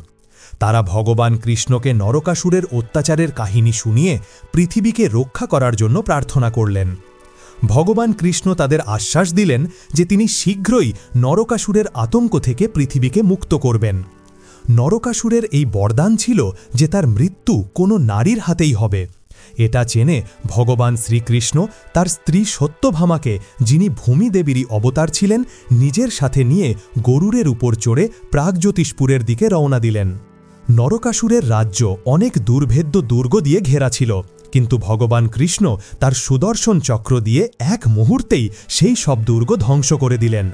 তারা ভগবান কৃষ্ণকে নরকাসুরের অত্যাচারের কাহিনী শুনিয়ে পৃথিবীকে রক্ষা করার জন্য প্রার্থনা করলেন। ভগবান কৃষ্ণ তাদের আশ্বাস দিলেন যে তিনি শীঘ্রই নরকাসুরের আতঙ্ক থেকে পৃথিবীকে মুক্ত করবেন। নরকাসুরের এই বরদান ছিল যে তার মৃত্যু কোনো নারীর হাতেই হবে। এটা জেনে ভগবান শ্রীকৃষ্ণ তার স্ত্রী সত্যভামাকে, যিনি ভূমি দেবীরই অবতার ছিলেন, নিজের সাথে নিয়ে গরুরের উপর চড়ে প্রাগজ্যোতিষপুরের দিকে রওনা দিলেন। নরকাসুরের রাজ্য অনেক দুর্ভেদ্য দুর্গ দিয়ে ঘেরা ছিল, কিন্তু ভগবান কৃষ্ণ তার সুদর্শন চক্র দিয়ে এক মুহূর্তেই সেই সব দুর্গ ধ্বংস করে দিলেন।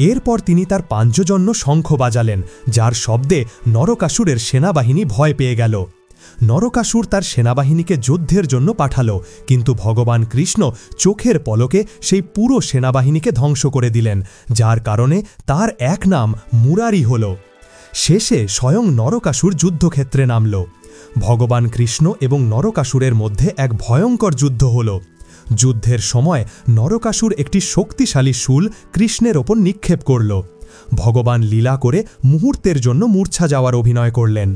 এরপর তিনি তার পাঞ্চজন্য শঙ্খ বাজালেন, যার শব্দে নরকাসুরের সেনাবাহিনী ভয় পেয়ে গেল। নরকাসুর তার সেনাবাহিনীকে যুদ্ধের জন্য পাঠাল, কিন্তু ভগবান কৃষ্ণ চোখের পলকে সেই পুরো সেনাবাহিনীকে ধ্বংস করে দিলেন, যার কারণে তার এক নাম মুরারি হল। শেষে স্বয়ং নরকাসুর যুদ্ধক্ষেত্রে নামল। ভগবান কৃষ্ণ এবং নরকাসুরের মধ্যে এক ভয়ঙ্কর যুদ্ধ হল। যুদ্ধের সময় নরকাসুর একটি শক্তিশালী শূল কৃষ্ণের ওপর নিক্ষেপ করল। ভগবান লীলা করে মুহূর্তের জন্য মূর্ছা যাওয়ার অভিনয় করলেন।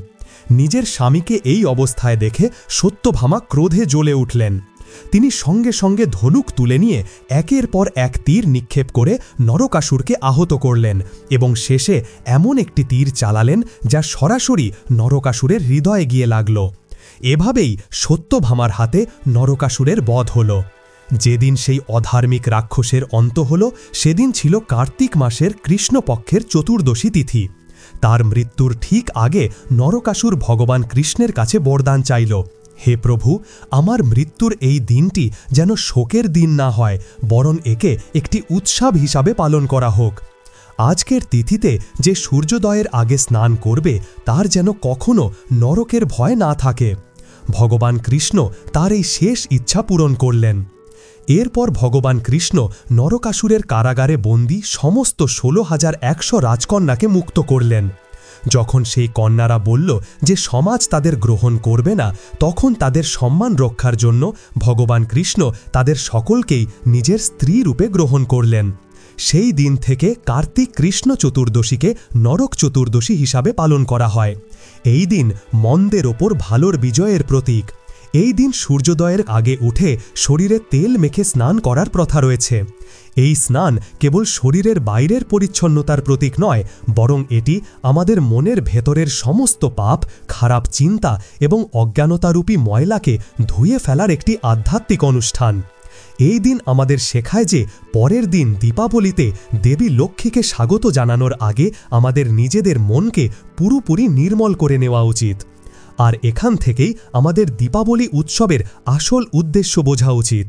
নিজের স্বামীকে এই অবস্থায় দেখে সত্যভামা ক্রোধে জ্বলে উঠলেন। তিনি সঙ্গে সঙ্গে ধনুক তুলে নিয়ে একের পর এক তীর নিক্ষেপ করে নরকাসুরকে আহত করলেন এবং শেষে এমন একটি তীর চালালেন যা সরাসরি নরকাসুরের হৃদয়ে গিয়ে লাগল। এভাবেই সত্যভামার হাতে নরকাসুরের বধ হল। যেদিন সেই অধার্মিক রাক্ষসের অন্ত হল, সেদিন ছিল কার্তিক মাসের কৃষ্ণপক্ষের চতুর্দশী তিথি। তার মৃত্যুর ঠিক আগে নরকাসুর ভগবান কৃষ্ণের কাছে বরদান চাইল, হে প্রভু, আমার মৃত্যুর এই দিনটি যেন শোকের দিন না হয়, বরং একে একটি উৎসব হিসাবে পালন করা হোক। আজকের তিথিতে যে সূর্যোদয়ের আগে স্নান করবে, তার যেন কখনো নরকের ভয় না থাকে। ভগবান কৃষ্ণ তার এই শেষ ইচ্ছা পূরণ করলেন। এরপর ভগবান কৃষ্ণ নরকাসুরের কারাগারে বন্দী সমস্ত 16,100 রাজকন্যাকে মুক্ত করলেন। যখন সেই কন্যারা বলল যে সমাজ তাদের গ্রহণ করবে না, তখন তাদের সম্মান রক্ষার জন্য ভগবান কৃষ্ণ তাদের সকলকেই নিজের স্ত্রী রূপে গ্রহণ করলেন। সেই দিন থেকে কার্তিক কৃষ্ণ চতুর্দশীকে নরক চতুর্দশী হিসাবে পালন করা হয়। এই দিন মন্দের ওপর ভালোর বিজয়ের প্রতীক। এই দিন সূর্যোদয়ের আগে উঠে শরীরে তেল মেখে স্নান করার প্রথা রয়েছে। এই স্নান কেবল শরীরের বাইরের পরিচ্ছন্নতার প্রতীক নয়, বরং এটি আমাদের মনের ভেতরের সমস্ত পাপ, খারাপ চিন্তা এবং অজ্ঞানতারূপী ময়লাকে ধুয়ে ফেলার একটি আধ্যাত্মিক অনুষ্ঠান। এই দিন আমাদের শেখায় যে পরের দিন দীপাবলিতে দেবী লক্ষ্মীকে স্বাগত জানানোর আগে আমাদের নিজেদের মনকে পুরোপুরি নির্মল করে নেওয়া উচিত। আর এখান থেকেই আমাদের দীপাবলি উৎসবের আসল উদ্দেশ্য বোঝা উচিত।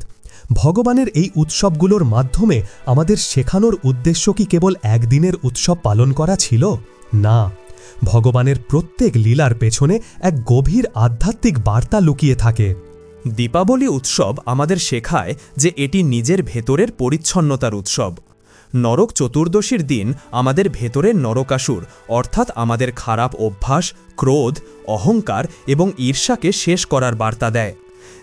ভগবানের এই উৎসবগুলোর মাধ্যমে আমাদের শেখানোর উদ্দেশ্য কি কেবল একদিনের উৎসব পালন করা ছিল? না, ভগবানের প্রত্যেক লীলার পেছনে এক গভীর আধ্যাত্মিক বার্তা লুকিয়ে থাকে। দীপাবলি উৎসব আমাদের শেখায় যে এটি নিজের ভেতরের পরিচ্ছন্নতার উৎসব। নরক চতুর্দশীর দিন আমাদের ভেতরের নরকাসুর অর্থাৎ আমাদের খারাপ অভ্যাস, ক্রোধ, অহংকার এবং ঈর্ষাকে শেষ করার বার্তা দেয়।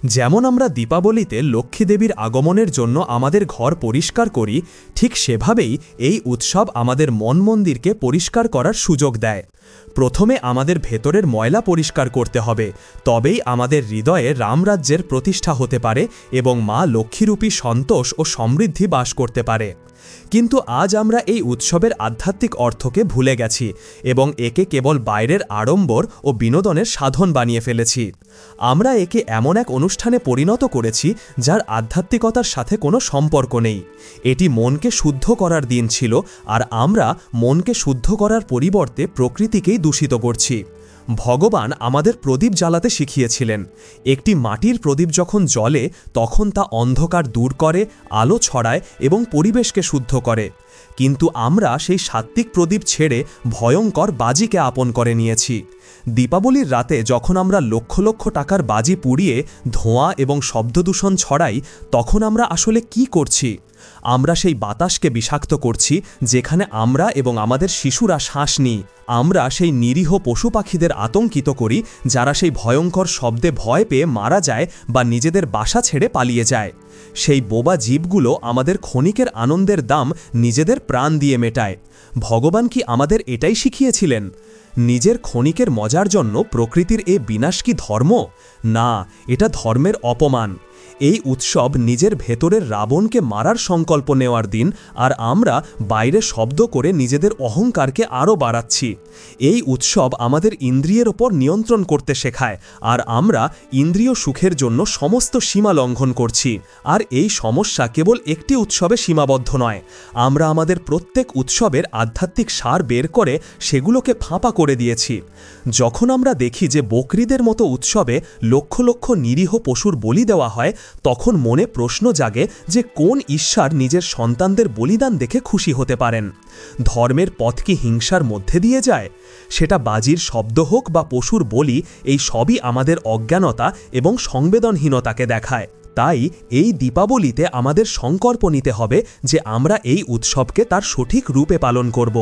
যেমন আমরা দীপাবলিতে লক্ষ্মী দেবীর আগমনের জন্য আমাদের ঘর পরিষ্কার করি, ঠিক সেভাবেই এই উৎসব আমাদের মন মন্দিরকে পরিষ্কার করার সুযোগ দেয়। প্রথমে আমাদের ভেতরের ময়লা পরিষ্কার করতে হবে, তবেই আমাদের হৃদয়ে রামরাজ্যের প্রতিষ্ঠা হতে পারে এবং মা লক্ষ্মীরূপী সন্তোষ ও সমৃদ্ধি বাস করতে পারে। কিন্তু আজ আমরা এই উৎসবের আধ্যাত্মিক অর্থকে ভুলে গেছি এবং একে কেবল বাইরের আড়ম্বর ও বিনোদনের সাধন বানিয়ে ফেলেছি। আমরা একে এমন এক অনুষ্ঠানে পরিণত করেছি যার আধ্যাত্মিকতার সাথে কোনো সম্পর্ক নেই। এটি মনকে শুদ্ধ করার দিন ছিল, আর আমরা মনকে শুদ্ধ করার পরিবর্তে প্রকৃতিকেই দূষিত করছি। ভগবান আমাদের প্রদীপ জ্বালাতে শিখিয়েছিলেন। একটি মাটির প্রদীপ যখন জ্বলে তখন তা অন্ধকার দূর করে, আলো ছড়ায় এবং পরিবেশকে শুদ্ধ করে। কিন্তু আমরা সেই সাত্ত্বিক প্রদীপ ছেড়ে ভয়ঙ্কর বাজিকে আপন করে নিয়েছি। দীপাবলির রাতে যখন আমরা লক্ষ লক্ষ টাকার বাজি পুড়িয়ে ধোঁয়া এবং শব্দদূষণ ছড়াই, তখন আমরা আসলে কি করছি? আমরা সেই বাতাসকে বিষাক্ত করছি যেখানে আমরা এবং আমাদের শিশুরা শ্বাস নিই। আমরা সেই নিরীহ পশু পাখিদের আতঙ্কিত করি যারা সেই ভয়ঙ্কর শব্দে ভয় পেয়ে মারা যায় বা নিজেদের বাসা ছেড়ে পালিয়ে যায়। সেই বোবা জীবগুলো আমাদের ক্ষণিকের আনন্দের দাম নিজেদের প্রাণ দিয়ে মেটায়। ভগবান কি আমাদের এটাই শিখিয়েছিলেন? নিজের ক্ষণিকের মজার জন্য প্রকৃতির এ বিনাশ কি ধর্ম? না, এটা ধর্মের অপমান। এই উৎসব নিজের ভেতরের রাবণকে মারার সংকল্প নেওয়ার দিন, আর আমরা বাইরে শব্দ করে নিজেদের অহংকারকে আরও বাড়াচ্ছি। এই উৎসব আমাদের ইন্দ্রিয়ের ওপর নিয়ন্ত্রণ করতে শেখায়, আর আমরা ইন্দ্রিয় সুখের জন্য সমস্ত সীমা লঙ্ঘন করছি। আর এই সমস্যা কেবল একটি উৎসবে সীমাবদ্ধ নয়। আমরা আমাদের প্রত্যেক উৎসবের আধ্যাত্মিক সার বের করে সেগুলোকে ফাঁপা করে দিয়েছি। যখন আমরা দেখি যে বকরিদের মতো উৎসবে লক্ষ লক্ষ নিরীহ পশুর বলি দেওয়া হয়, তখন মনে প্রশ্ন জাগে যে কোন ঈশ্বর নিজের সন্তানদের বলিদান দেখে খুশি হতে পারেন? ধর্মের পথ কি হিংসার মধ্যে দিয়ে যায়? সেটা বাজির শব্দ হোক বা পশুর বলি, এই সবই আমাদের অজ্ঞানতা এবং সংবেদনহীনতাকে দেখায়। তাই এই দীপাবলিতে আমাদের সংকল্প নিতে হবে যে আমরা এই উৎসবকে তার সঠিক রূপে পালন করব।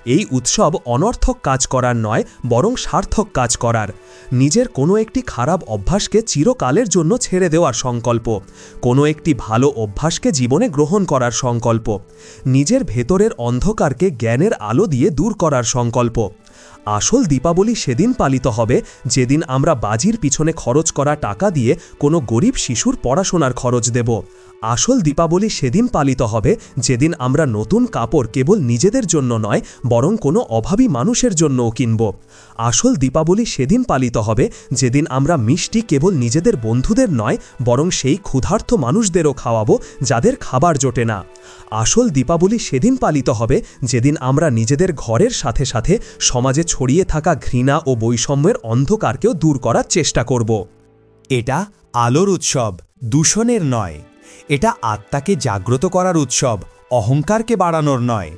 এই উৎসব অনর্থক কাজ করার নয়, বরং সার্থক কাজ করার। নিজের কোনো একটি খারাপ অভ্যাসকে চিরকালের জন্য ছেড়ে দেওয়ার সংকল্প, কোনো একটি ভালো অভ্যাসকে জীবনে গ্রহণ করার সংকল্প, নিজের ভেতরের অন্ধকারকে জ্ঞানের আলো দিয়ে দূর করার সংকল্প। আসল দীপাবলি সেদিন পালিত হবে যেদিন আমরা বাজির পিছনে খরচ করা টাকা দিয়ে কোনো গরিব শিশুর পড়াশোনার খরচ দেব। আসল দীপাবলি সেদিন পালিত হবে যেদিন আমরা নতুন কাপড় কেবল নিজেদের জন্য নয়, বরং কোনো অভাবী মানুষের জন্যও কিনব। আসল দীপাবলি সেদিন পালিত হবে যেদিন আমরা মিষ্টি কেবল নিজেদের বন্ধুদের নয়, বরং সেই ক্ষুধার্ত মানুষদেরও খাওয়াবো যাদের খাবার জোটে না। আসল দীপাবলি সেদিন পালিত হবে যেদিন আমরা নিজেদের ঘরের সাথে সাথে সমাজে ছড়িয়ে থাকা ঘৃণা ও বৈষম্যের অন্ধকারকেও দূর করার চেষ্টা করব। এটা আলোর উৎসব, দূষণের নয়। এটা আত্মাকে জাগ্রত করার উৎসব, অহংকারকে বাড়ানোর নয়।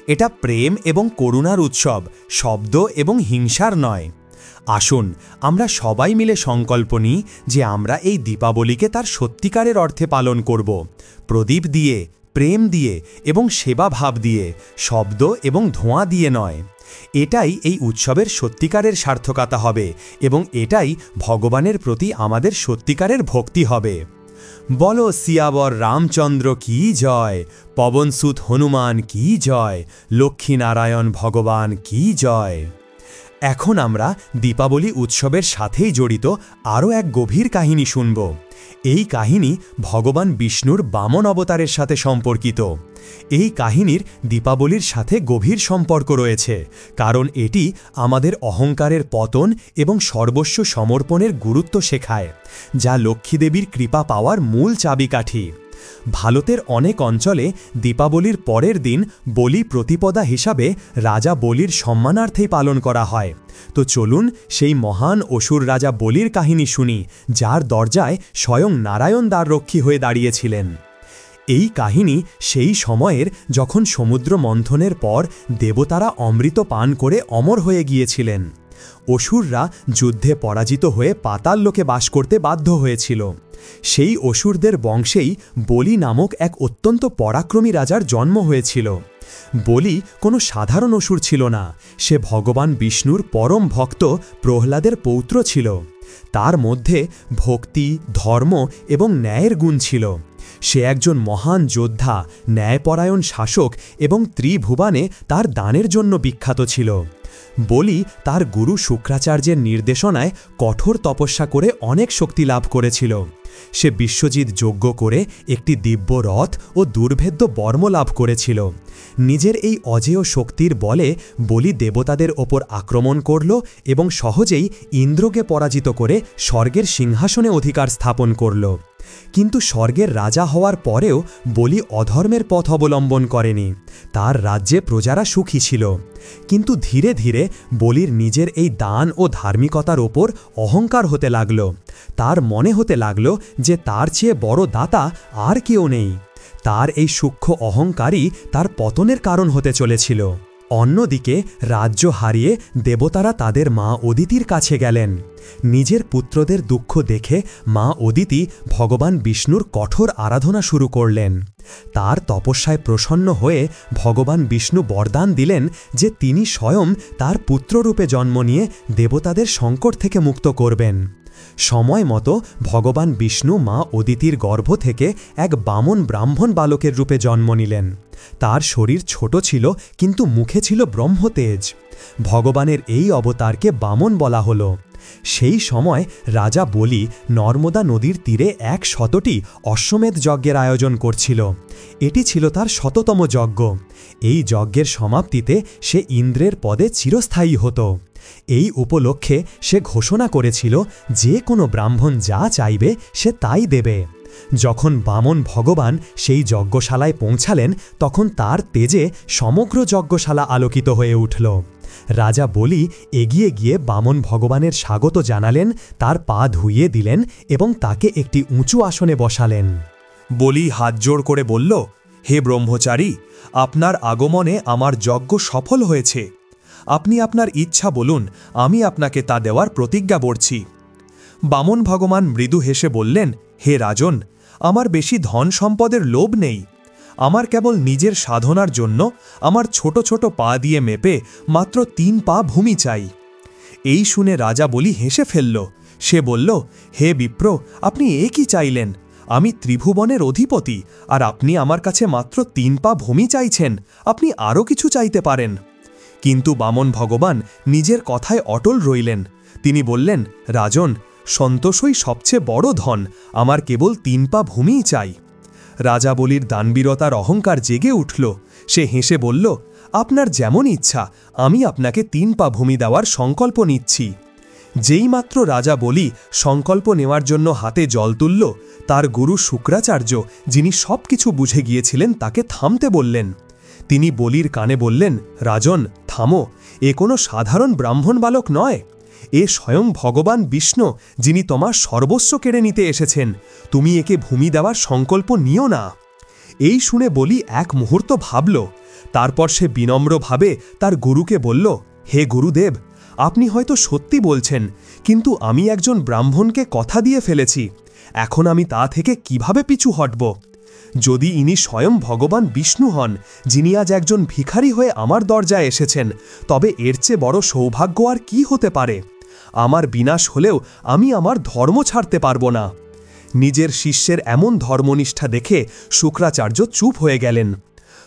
এটা প্রেম এবং করুণার উৎসব, শব্দ এবং হিংসার নয়। আসুন আমরা সবাই মিলে সংকল্প নিই যে আমরা এই দীপাবলিকে তার সত্যিকারের অর্থে পালন করব, প্রদীপ দিয়ে, প্রেম দিয়ে এবং সেবা ভাব দিয়ে, শব্দ এবং ধোঁয়া দিয়ে নয়। এটাই এই উৎসবের সত্যিকারের সার্থকতা হবে এবং এটাই ভগবানের প্রতি আমাদের সত্যিকারের ভক্তি হবে। বলো সিয়াবর রামচন্দ্র কি জয়, পবনসুত হনুমান কি জয়, লক্ষ্মীনারায়ণ ভগবান কি জয়। এখন আমরা দীপাবলি উৎসবের সাথেই জড়িত আরও এক গভীর কাহিনী শুনব। এই কাহিনী ভগবান বিষ্ণুর বামন অবতারের সাথে সম্পর্কিত। এই কাহিনীর দীপাবলির সাথে গভীর সম্পর্ক রয়েছে, কারণ এটি আমাদের অহংকারের পতন এবং সর্বস্ব সমর্পণের গুরুত্ব শেখায়, যা লক্ষ্মীদেবীর কৃপা পাওয়ার মূল চাবিকাঠি। ভারতের অনেক অঞ্চলে দীপাবলির পরের দিন বলি প্রতিপদা হিসাবে রাজা বলির সম্মানার্থেই পালন করা হয়। তো চলুন সেই মহান অসুর রাজা বলির কাহিনী শুনি, যার দরজায় স্বয়ং নারায়ণ দ্বাররক্ষী হয়ে দাঁড়িয়েছিলেন। এই কাহিনী সেই সময়ের যখন সমুদ্র মন্থনের পর দেবতারা অমৃত পান করে অমর হয়ে গিয়েছিলেন। অসুররা যুদ্ধে পরাজিত হয়ে পাতাল লোকে বাস করতে বাধ্য হয়েছিল। সেই অসুরদের বংশেই বলি নামক এক অত্যন্ত পরাক্রমী রাজার জন্ম হয়েছিল। বলি কোনো সাধারণ অসুর ছিল না, সে ভগবান বিষ্ণুর পরম ভক্ত প্রহ্লাদের পৌত্র ছিল। তার মধ্যে ভক্তি, ধর্ম এবং ন্যায়ের গুণ ছিল। সে একজন মহান যোদ্ধা, ন্যায়পরায়ণ শাসক এবং ত্রিভুবনে তার দানের জন্য বিখ্যাত ছিল। বলি তার গুরু শুক্রাচার্যের নির্দেশনায় কঠোর তপস্যা করে অনেক শক্তি লাভ করেছিল। সে বিশ্বজিৎ যজ্ঞ করে একটি দিব্য রথ ও দুর্ভেদ্য বর্ম লাভ করেছিল। নিজের এই অজেয় শক্তির বলে বলি দেবতাদের ওপর আক্রমণ করল এবং সহজেই ইন্দ্রকে পরাজিত করে স্বর্গের সিংহাসনে অধিকার স্থাপন করল। কিন্তু স্বর্গের রাজা হওয়ার পরেও বলি অধর্মের পথ অবলম্বন করেনি। তার রাজ্যে প্রজারা সুখী ছিল। কিন্তু ধীরে ধীরে বলির নিজের এই দান ও ধার্মিকতার ওপর অহংকার হতে লাগল। তার মনে হতে লাগল যে তার চেয়ে বড় দাতা আর কেউ নেই। তার এই সূক্ষ্ম অহংকারই তার পতনের কারণ হতে চলেছিল। অন্যদিকে রাজ্য হারিয়ে দেবতারা তাদের মা অদিতির কাছে গেলেন। নিজের পুত্রদের দুঃখ দেখে মা অদিতি ভগবান বিষ্ণুর কঠোর আরাধনা শুরু করলেন। তার তপস্যায় প্রসন্ন হয়ে ভগবান বিষ্ণু বরদান দিলেন যে তিনি স্বয়ং তার পুত্ররূপে জন্ম নিয়ে দেবতাদের সংকট থেকে মুক্ত করবেন। সময় মতো ভগবান বিষ্ণু মা অদিতির গর্ভ থেকে এক বামন ব্রাহ্মণ বালকের রূপে জন্ম নিলেন। তার শরীর ছোট ছিল কিন্তু মুখে ছিল ব্রহ্মতেজ। ভগবানের এই অবতারকে বামন বলা হল। সেই সময় রাজা বলি নর্মদা নদীর তীরে 100টি অশ্বমেধ যজ্ঞের আয়োজন করছিল। এটি ছিল তার 100তম যজ্ঞ। এই যজ্ঞের সমাপ্তিতে সে ইন্দ্রের পদে চিরস্থায়ী হতো। এই উপলক্ষে সে ঘোষণা করেছিল যে কোনো ব্রাহ্মণ যা চাইবে সে তাই দেবে। যখন বামন ভগবান সেই যজ্ঞশালায় পৌঁছালেন তখন তার তেজে সমগ্র যজ্ঞশালা আলোকিত হয়ে উঠল। রাজা বলি এগিয়ে গিয়ে বামন ভগবানের স্বাগত জানালেন, তার পা ধুইয়ে দিলেন এবং তাকে একটি উঁচু আসনে বসালেন। বলি হাত জোড় করে বলল, হে ব্রহ্মচারী, আপনার আগমনে আমার যজ্ঞ সফল হয়েছে। আপনি আপনার ইচ্ছা বলুন, আমি আপনাকে তা দেওয়ার প্রতিজ্ঞা করছি। বামন ভগবান মৃদু হেসে বললেন, হে রাজন, আমার বেশি ধন সম্পদের লোভ নেই। আমার কেবল নিজের সাধনার জন্য আমার ছোট ছোট পা দিয়ে মেপে মাত্র 3 পা ভূমি চাই। এই শুনে রাজা বলি হেসে ফেলল। সে বলল, হে বিপ্র, আপনি এ কি চাইলেন? আমি ত্রিভুবনের অধিপতি, আর আপনি আমার কাছে মাত্র 3 পা ভূমি চাইছেন। আপনি আরও কিছু চাইতে পারেন। কিন্তু বামন ভগবান নিজের কথায় অটল রইলেন। তিনি বললেন, রাজন, সন্তোষই সবচেয়ে বড় ধন, আমার কেবল 3 পা ভূমিই চাই। রাজা বলির দানবীরতার অহংকার জেগে উঠল। সে হেসে বলল, আপনার যেমন ইচ্ছা, আমি আপনাকে 3 পা ভূমি দেওয়ার সংকল্প নিচ্ছি। যেইমাত্র রাজা বলি সংকল্প নেওয়ার জন্য হাতে জল তুলল, তার গুরু শুক্রাচার্য, যিনি সব কিছু বুঝে গিয়েছিলেন, তাকে থামতে বললেন। তিনি বলির কানে বললেন, রাজন, থামো, এ কোনো সাধারণ ব্রাহ্মণ বালক নয়। এ স্বয়ং ভগবান বিষ্ণু, যিনি তোমার সর্বস্ব কেড়ে নিতে এসেছেন। তুমি একে ভূমি দেওয়ার সংকল্প নিও না। এই শুনে বলি এক মুহূর্ত ভাবল। তারপর সে বিনম্রভাবে তার গুরুকে বলল, হে গুরুদেব, আপনি হয়তো সত্যি বলছেন, কিন্তু আমি একজন ব্রাহ্মণকে কথা দিয়ে ফেলেছি। এখন আমি তা থেকে কিভাবে পিছু হটব? যদি ইনি স্বয়ং ভগবান বিষ্ণু হন, যিনি আজ একজন ভিখারি হয়ে আমার দরজায় এসেছেন, তবে এর চেয়ে বড় সৌভাগ্য আর কি হতে পারে? আমার বিনাশ হলেও আমি আমার ধর্ম ছাড়তে পারব না। নিজের শিষ্যের এমন ধর্মনিষ্ঠা দেখে শুক্রাচার্য চুপ হয়ে গেলেন।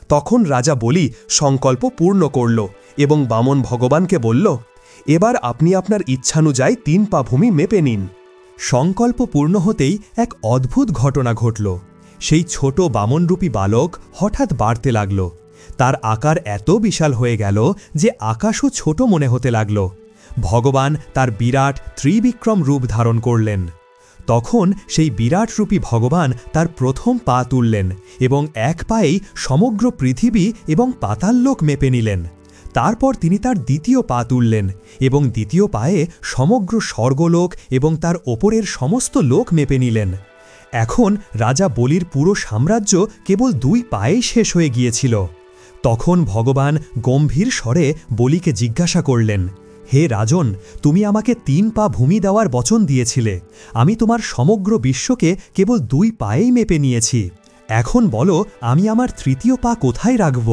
তখন রাজা বলি সংকল্প পূর্ণ করল এবং বামন ভগবানকে বলল, এবার আপনি আপনার ইচ্ছানুযায়ী 3 পা ভূমি মেপে নিন। সংকল্প পূর্ণ হতেই এক অদ্ভুত ঘটনা ঘটল। সেই ছোট বামনরূপী বালক হঠাৎ বাড়তে লাগল। তার আকার এত বিশাল হয়ে গেল যে আকাশও ছোট মনে হতে লাগল। ভগবান তার বিরাট ত্রিবিক্রম রূপ ধারণ করলেন। তখন সেই বিরাটরূপী ভগবান তার প্রথম পা তুললেন এবং এক পায়েই সমগ্র পৃথিবী এবং পাতাললোক মেপে নিলেন। তারপর তিনি তার দ্বিতীয় পা তুললেন এবং দ্বিতীয় পায়ে সমগ্র স্বর্গলোক এবং তার ওপরের সমস্ত লোক মেপে নিলেন। এখন রাজা বলির পুরো সাম্রাজ্য কেবল 2 পায়েই শেষ হয়ে গিয়েছিল। তখন ভগবান গম্ভীর স্বরে বলিকে জিজ্ঞাসা করলেন, হে রাজন, তুমি আমাকে 3 পা ভূমি দেওয়ার বচন দিয়েছিলে। আমি তোমার সমগ্র বিশ্বকে কেবল 2 পায়েই মেপে নিয়েছি। এখন বলো, আমি আমার তৃতীয় পা কোথায় রাখব?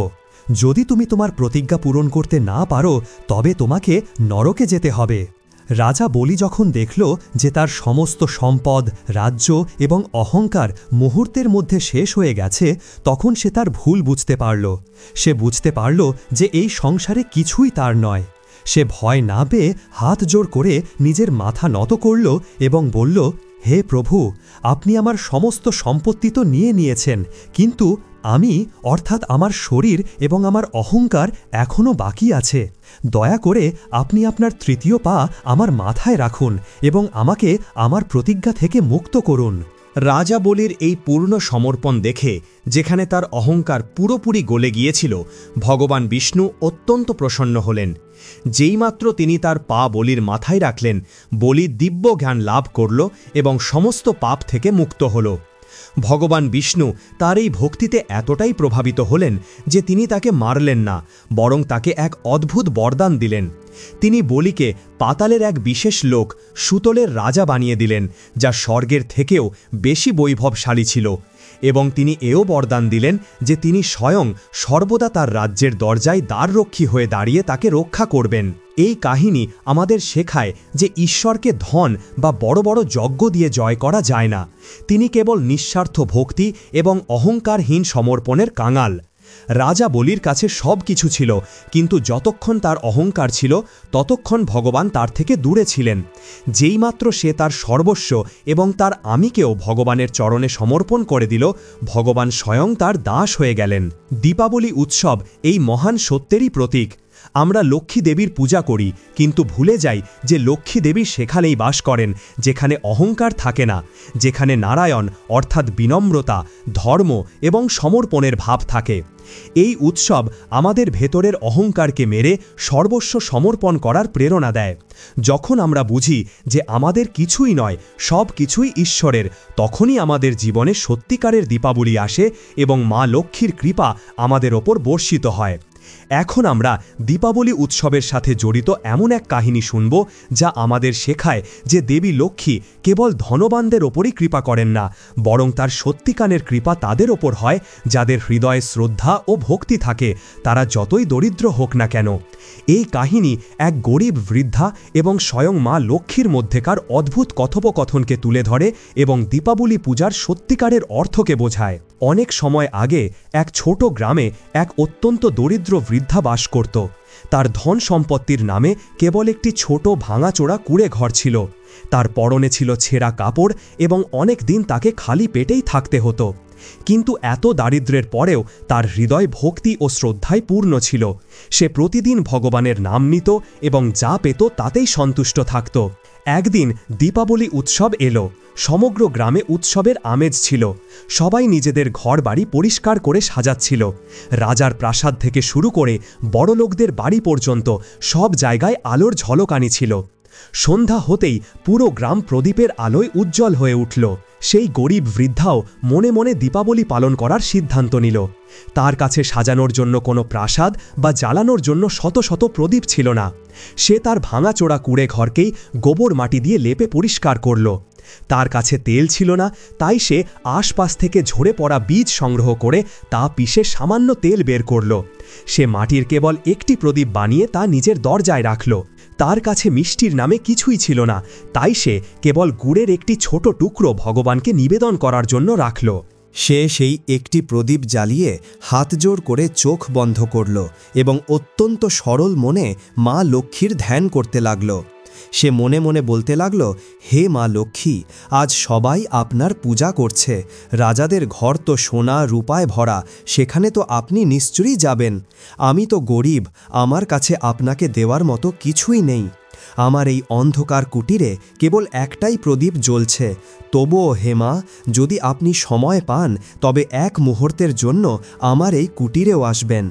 যদি তুমি তোমার প্রতিজ্ঞা পূরণ করতে না পারো, তবে তোমাকে নরকে যেতে হবে। রাজা বলি যখন দেখল যে তার সমস্ত সম্পদ, রাজ্য এবং অহংকার মুহূর্তের মধ্যে শেষ হয়ে গেছে, তখন সে তার ভুল বুঝতে পারল। সে বুঝতে পারল যে এই সংসারে কিছুই তার নয়। সে ভয় না পেয়ে হাত জোড় করে নিজের মাথা নত করল এবং বলল, হে প্রভু, আপনি আমার সমস্ত সম্পত্তি তো নিয়ে নিয়েছেন, কিন্তু আমি অর্থাৎ আমার শরীর এবং আমার অহংকার এখনও বাকি আছে। দয়া করে আপনি আপনার তৃতীয় পা আমার মাথায় রাখুন এবং আমাকে আমার প্রতিজ্ঞা থেকে মুক্ত করুন। রাজা বলির এই পূর্ণ সমর্পণ দেখে, যেখানে তার অহংকার পুরোপুরি গলে গিয়েছিল, ভগবান বিষ্ণু অত্যন্ত প্রসন্ন হলেন। যেইমাত্র তিনি তার পা বলির মাথায় রাখলেন, বলি দিব্য জ্ঞান লাভ করল এবং সমস্ত পাপ থেকে মুক্ত হল। ভগবান বিষ্ণু তার এই ভক্তিতে এতটাই প্রভাবিত হলেন যে তিনি তাকে মারলেন না, বরং তাকে এক অদ্ভুত বরদান দিলেন। তিনি বলিকে পাতালের এক বিশেষ লোক সুতলের রাজা বানিয়ে দিলেন, যা স্বর্গের থেকেও বেশি বৈভবশালী ছিল, এবং তিনি এও বরদান দিলেন যে তিনি স্বয়ং সর্বদা তার রাজ্যের দরজায় দ্বাররক্ষী হয়ে দাঁড়িয়ে তাকে রক্ষা করবেন। এই কাহিনী আমাদের শেখায় যে ঈশ্বরকে ধন বা বড় বড় যজ্ঞ দিয়ে জয় করা যায় না। তিনি কেবল নিঃস্বার্থ ভক্তি এবং অহংকারহীন সমর্পণের কাঙাল। রাজা বলির কাছে সব কিছু ছিল, কিন্তু যতক্ষণ তার অহংকার ছিল ততক্ষণ ভগবান তার থেকে দূরে ছিলেন। যেইমাত্র সে তার সর্বস্ব এবং তার আমিকেও ভগবানের চরণে সমর্পণ করে দিল, ভগবান স্বয়ং তার দাস হয়ে গেলেন। দীপাবলি উৎসব এই মহান সত্যেরই প্রতীক। আমরা লক্ষ্মী দেবীর পূজা করি, কিন্তু ভুলে যাই যে লক্ষ্মী দেবী সেখানেই বাস করেন যেখানে অহংকার থাকে না, যেখানে নারায়ণ অর্থাৎ বিনম্রতা, ধর্ম এবং সমর্পণের ভাব থাকে। এই উৎসব আমাদের ভেতরের অহংকারকে মেরে সর্বস্ব সমর্পণ করার প্রেরণা দেয়। যখন আমরা বুঝি যে আমাদের কিছুই নয়, সব কিছুই ঈশ্বরের, তখনই আমাদের জীবনে সত্যিকারের দীপাবলি আসে এবং মা লক্ষ্মীর কৃপা আমাদের ওপর বর্ষিত হয়। এখন আমরা দীপাবলি উৎসবের সাথে জড়িত এমন এক কাহিনী শুনব যা আমাদের শেখায় যে দেবী লক্ষ্মী কেবল ধনবানদের ওপরই কৃপা করেন না, বরং তার সত্যিকারের কৃপা তাদের ওপর হয় যাদের হৃদয়ে শ্রদ্ধা ও ভক্তি থাকে, তারা যতই দরিদ্র হোক না কেন। এই কাহিনী এক গরিব বৃদ্ধা এবং স্বয়ং মা লক্ষ্মীর মধ্যেকার অদ্ভুত কথোপকথনকে তুলে ধরে এবং দীপাবলি পূজার সত্যিকারের অর্থকে বোঝায়। অনেক সময় আগে এক ছোট গ্রামে এক অত্যন্ত দরিদ্র বৃদ্ধা বাস করত। তার ধন সম্পত্তির নামে কেবল একটি ছোট ভাঙাচোরা কুঁড়ে ঘর ছিল। তার পরনে ছিল ছেঁড়া কাপড় এবং অনেক দিন তাকে খালি পেটেই থাকতে হতো। কিন্তু এত দারিদ্র্যের পরেও তার হৃদয় ভক্তি ও শ্রদ্ধায় পূর্ণ ছিল। সে প্রতিদিন ভগবানের নাম নিত এবং যা পেত তাতেই সন্তুষ্ট থাকত। একদিন দীপাবলি উৎসব এলো। সমগ্র গ্রামে উৎসবের আমেজ ছিল। সবাই নিজেদের ঘর বাড়ি পরিষ্কার করে সাজাচ্ছিল। রাজার প্রাসাদ থেকে শুরু করে বড়লোকদের বাড়ি পর্যন্ত সব জায়গায় আলোর ঝলকানি ছিল। সন্ধ্যা হতেই পুরো গ্রাম প্রদীপের আলোয় উজ্জ্বল হয়ে উঠল। সেই গরিব বৃদ্ধাও মনে মনে দীপাবলি পালন করার সিদ্ধান্ত নিল। তার কাছে সাজানোর জন্য কোনো প্রাসাদ বা জ্বালানোর জন্য শত শত প্রদীপ ছিল না। সে তার ভাঙাচোরা কুঁড়ে ঘরকেই গোবর মাটি দিয়ে লেপে পরিষ্কার করল। তার কাছে তেল ছিল না, তাই সে আশপাশ থেকে ঝরে পড়া বীজ সংগ্রহ করে তা পিষে সামান্য তেল বের করল। সে মাটির কেবল একটি প্রদীপ বানিয়ে তা নিজের দরজায় রাখল। তার কাছে মিষ্টির নামে কিছুই ছিল না, তাই সে কেবল গুড়ের একটি ছোট টুকরো ভগবানকে নিবেদন করার জন্য রাখল। সে সেই একটি প্রদীপ জ্বালিয়ে হাতজোড় করে চোখ বন্ধ করল এবং অত্যন্ত সরল মনে মা লক্ষ্মীর ধ্যান করতে লাগল। সে মনে মনে বলতে লাগল, হে মা লক্ষ্মী, আজ সবাই আপনার পূজা করছে। রাজাদের ঘর তো সোনা রূপায় ভরা, সেখানে তো আপনি নিশ্চয়ই যাবেন। আমি তো গরিব, আমার কাছে আপনাকে দেওয়ার মতো কিছুই নেই। আমার এই অন্ধকার কুটিরে কেবল একটাই প্রদীপ জ্বলছে। তবুও হে মা, যদি আপনি সময় পান তবে এক মুহূর্তের জন্য আমার এই কুটিরেও আসবেন।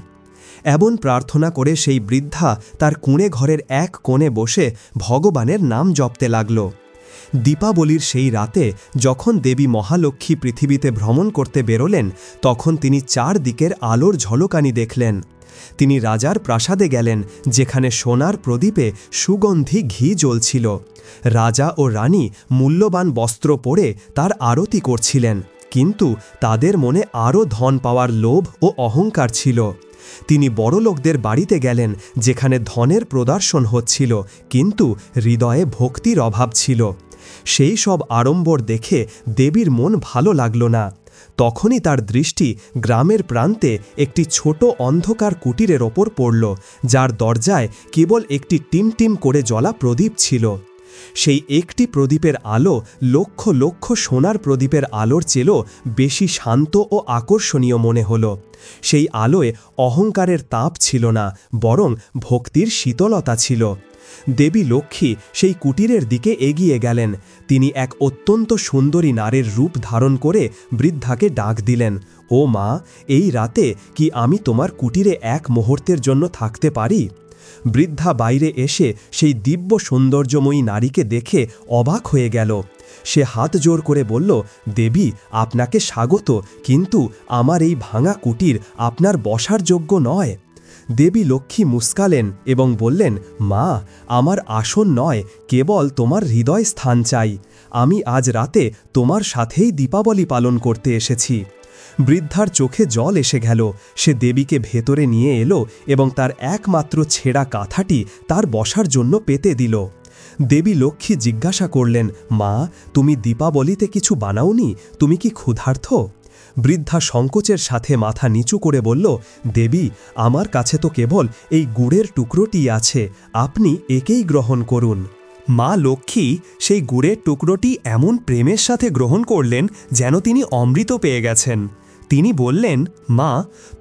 এমন প্রার্থনা করে সেই বৃদ্ধা তার কুঁড়ে ঘরের এক কোণে বসে ভগবানের নাম জপতে লাগল। দীপাবলির সেই রাতে যখন দেবী মহালক্ষ্মী পৃথিবীতে ভ্রমণ করতে বেরোলেন, তখন তিনি চারদিকের আলোর ঝলকানি দেখলেন। তিনি রাজার প্রাসাদে গেলেন, যেখানে সোনার প্রদীপে সুগন্ধি ঘি জ্বলছিল। রাজা ও রানী মূল্যবান বস্ত্র পরে তার আরতি করছিলেন, কিন্তু তাদের মনে আরও ধন পাওয়ার লোভ ও অহংকার ছিল। তিনি বড়লোকদের বাড়িতে গেলেন, যেখানে ধনের প্রদর্শন হচ্ছিল, কিন্তু হৃদয়ে ভক্তির অভাব ছিল। সেই সব আড়ম্বর দেখে দেবীর মন ভালো লাগল না। তখনই তার দৃষ্টি গ্রামের প্রান্তে একটি ছোট অন্ধকার কুটিরের ওপর পড়ল, যার দরজায় কেবল একটি টিমটিম করে জ্বলা প্রদীপ ছিল। সেই একটি প্রদীপের আলো লক্ষ লক্ষ সোনার প্রদীপের আলোর চেয়েও বেশি শান্ত ও আকর্ষণীয় মনে হল। সেই আলোয় অহংকারের তাপ ছিল না, বরং ভক্তির শীতলতা ছিল। দেবী লক্ষ্মী সেই কুটিরের দিকে এগিয়ে গেলেন। তিনি এক অত্যন্ত সুন্দরী নারীর রূপ ধারণ করে বৃদ্ধাকে ডাক দিলেন, ও মা, এই রাতে কি আমি তোমার কুটিরে এক মুহূর্তের জন্য থাকতে পারি? বৃদ্ধা বাইরে এসে সেই দিব্য সৌন্দর্যময়ী নারীকে দেখে অবাক হয়ে গেল। সে হাত জোর করে বলল, দেবী, আপনাকে স্বাগত, কিন্তু আমার এই ভাঙা কুটির আপনার বসার যোগ্য নয়। দেবী লক্ষ্মী মুস্কালেন এবং বললেন, মা, আমার আসন নয়, কেবল তোমার হৃদয় স্থান চাই। আমি আজ রাতে তোমার সাথেই দীপাবলি পালন করতে এসেছি। বৃদ্ধার চোখে জল এসে গেল। সে দেবীকে ভেতরে নিয়ে এলো এবং তার একমাত্র ছেঁড়া কাঁথাটি তার বসার জন্য পেতে দিল। দেবী লক্ষ্মী জিজ্ঞাসা করলেন, মা, তুমি দীপাবলিতে কিছু বানাওনি? তুমি কি ক্ষুধার্ত? বৃদ্ধা সংকোচের সাথে মাথা নিচু করে বলল, দেবী, আমার কাছে তো কেবল এই গুড়ের টুকরোটি আছে, আপনি একেই গ্রহণ করুন। মা লক্ষ্মী সেই গুড়ের টুকরোটি এমন প্রেমের সাথে গ্রহণ করলেন যেন তিনি অমৃত পেয়ে গেছেন। তিনি বললেন, মা,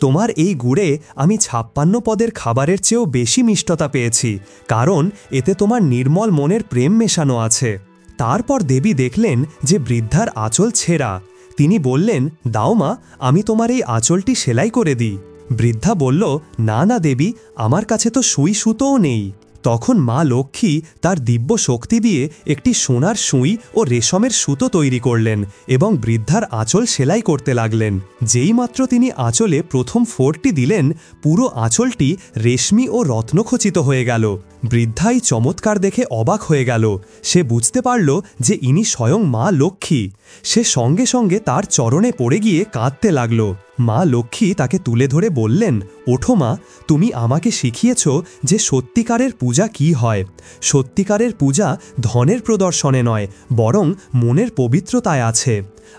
তোমার এই গুড়ে আমি 56 পদের খাবারের চেয়েও বেশি মিষ্টতা পেয়েছি, কারণ এতে তোমার নির্মল মনের প্রেম মেশানো আছে। তারপর দেবী দেখলেন যে বৃদ্ধার আঁচল ছেঁড়া। তিনি বললেন, দাও মা, আমি তোমার এই আঁচলটি সেলাই করে দিই। বৃদ্ধা বলল, না না দেবী, আমার কাছে তো সুই সুতোও নেই। তখন মা লক্ষ্মী তার দিব্য শক্তি দিয়ে একটি সোনার সুই ও রেশমের সুতো তৈরি করলেন এবং বৃদ্ধার আঁচল সেলাই করতে লাগলেন। যেইমাত্র তিনি আঁচলে প্রথম ফোঁড়টি দিলেন, পুরো আঁচলটি রেশমি ও রত্নখচিত হয়ে গেল। বৃদ্ধা এই চমৎকার দেখে অবাক হয়ে গেল। সে বুঝতে পারল যে ইনি স্বয়ং মা লক্ষ্মী। সে সঙ্গে সঙ্গে তার চরণে পড়ে গিয়ে কাঁদতে লাগল। মা লক্ষ্মী তাকে তুলে ধরে বললেন, ওঠো মা, তুমি আমাকে শিখিয়েছ যে সত্যিকারের পূজা কি হয়। সত্যিকারের পূজা ধনের প্রদর্শনে নয়, বরং মনের পবিত্রতায় আছে।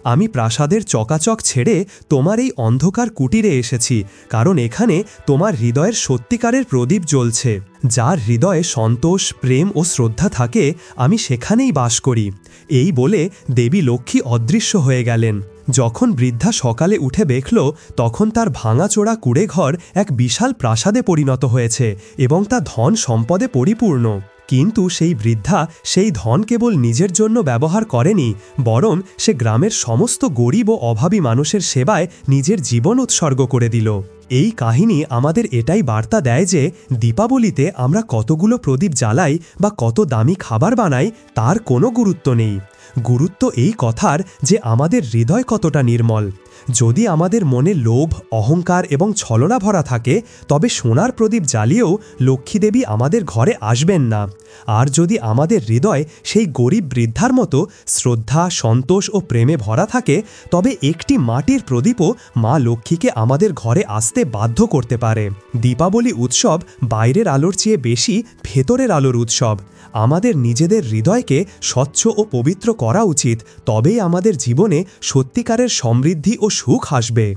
আমি প্রাসাদের চকাচক ছেড়ে তোমার এই অন্ধকার কুটিরে এসেছি, কারণ এখানে তোমার হৃদয়ের সত্যিকারের প্রদীপ জ্বলছে। যার হৃদয়ে সন্তোষ, প্রেম ও শ্রদ্ধা থাকে, আমি সেখানেই বাস করি। এই বলে দেবী লক্ষ্মী অদৃশ্য হয়ে গেলেন। যখন বৃদ্ধা সকালে উঠে দেখল, তখন তার ভাঙাচোরা কুঁড়েঘর এক বিশাল প্রাসাদে পরিণত হয়েছে এবং তা ধন সম্পদে পরিপূর্ণ। কিন্তু সেই বৃদ্ধা সেই ধন কেবল নিজের জন্য ব্যবহার করেনি, বরং সে গ্রামের সমস্ত গরিব ও অভাবী মানুষের সেবায় নিজের জীবন উৎসর্গ করে দিল। এই কাহিনী আমাদের এটাই বার্তা দেয় যে দীপাবলিতে আমরা কতগুলো প্রদীপ জ্বালাই বা কত দামি খাবার বানাই তার কোনো গুরুত্ব নেই। গুরুত্ব এই কথার যে আমাদের হৃদয় কতটা নির্মল। যদি আমাদের মনে লোভ, অহংকার এবং ছলনা ভরা থাকে, তবে সোনার প্রদীপ জ্বালিয়েও লক্ষ্মীদেবী আমাদের ঘরে আসবেন না। আর যদি আমাদের হৃদয় সেই গরিব বৃদ্ধার মতো শ্রদ্ধা, সন্তোষ ও প্রেমে ভরা থাকে, তবে একটি মাটির প্রদীপও মা লক্ষ্মীকে আমাদের ঘরে আসতে বাধ্য করতে পারে। দীপাবলি উৎসব বাইরের আলোর চেয়ে বেশি ভেতরের আলোর উৎসব। আমাদের নিজেদের হৃদয়কে স্বচ্ছ ও পবিত্র করা উচিত, তবেই আমাদের জীবনে সত্যিকারের সমৃদ্ধি ও সুখ আসবে।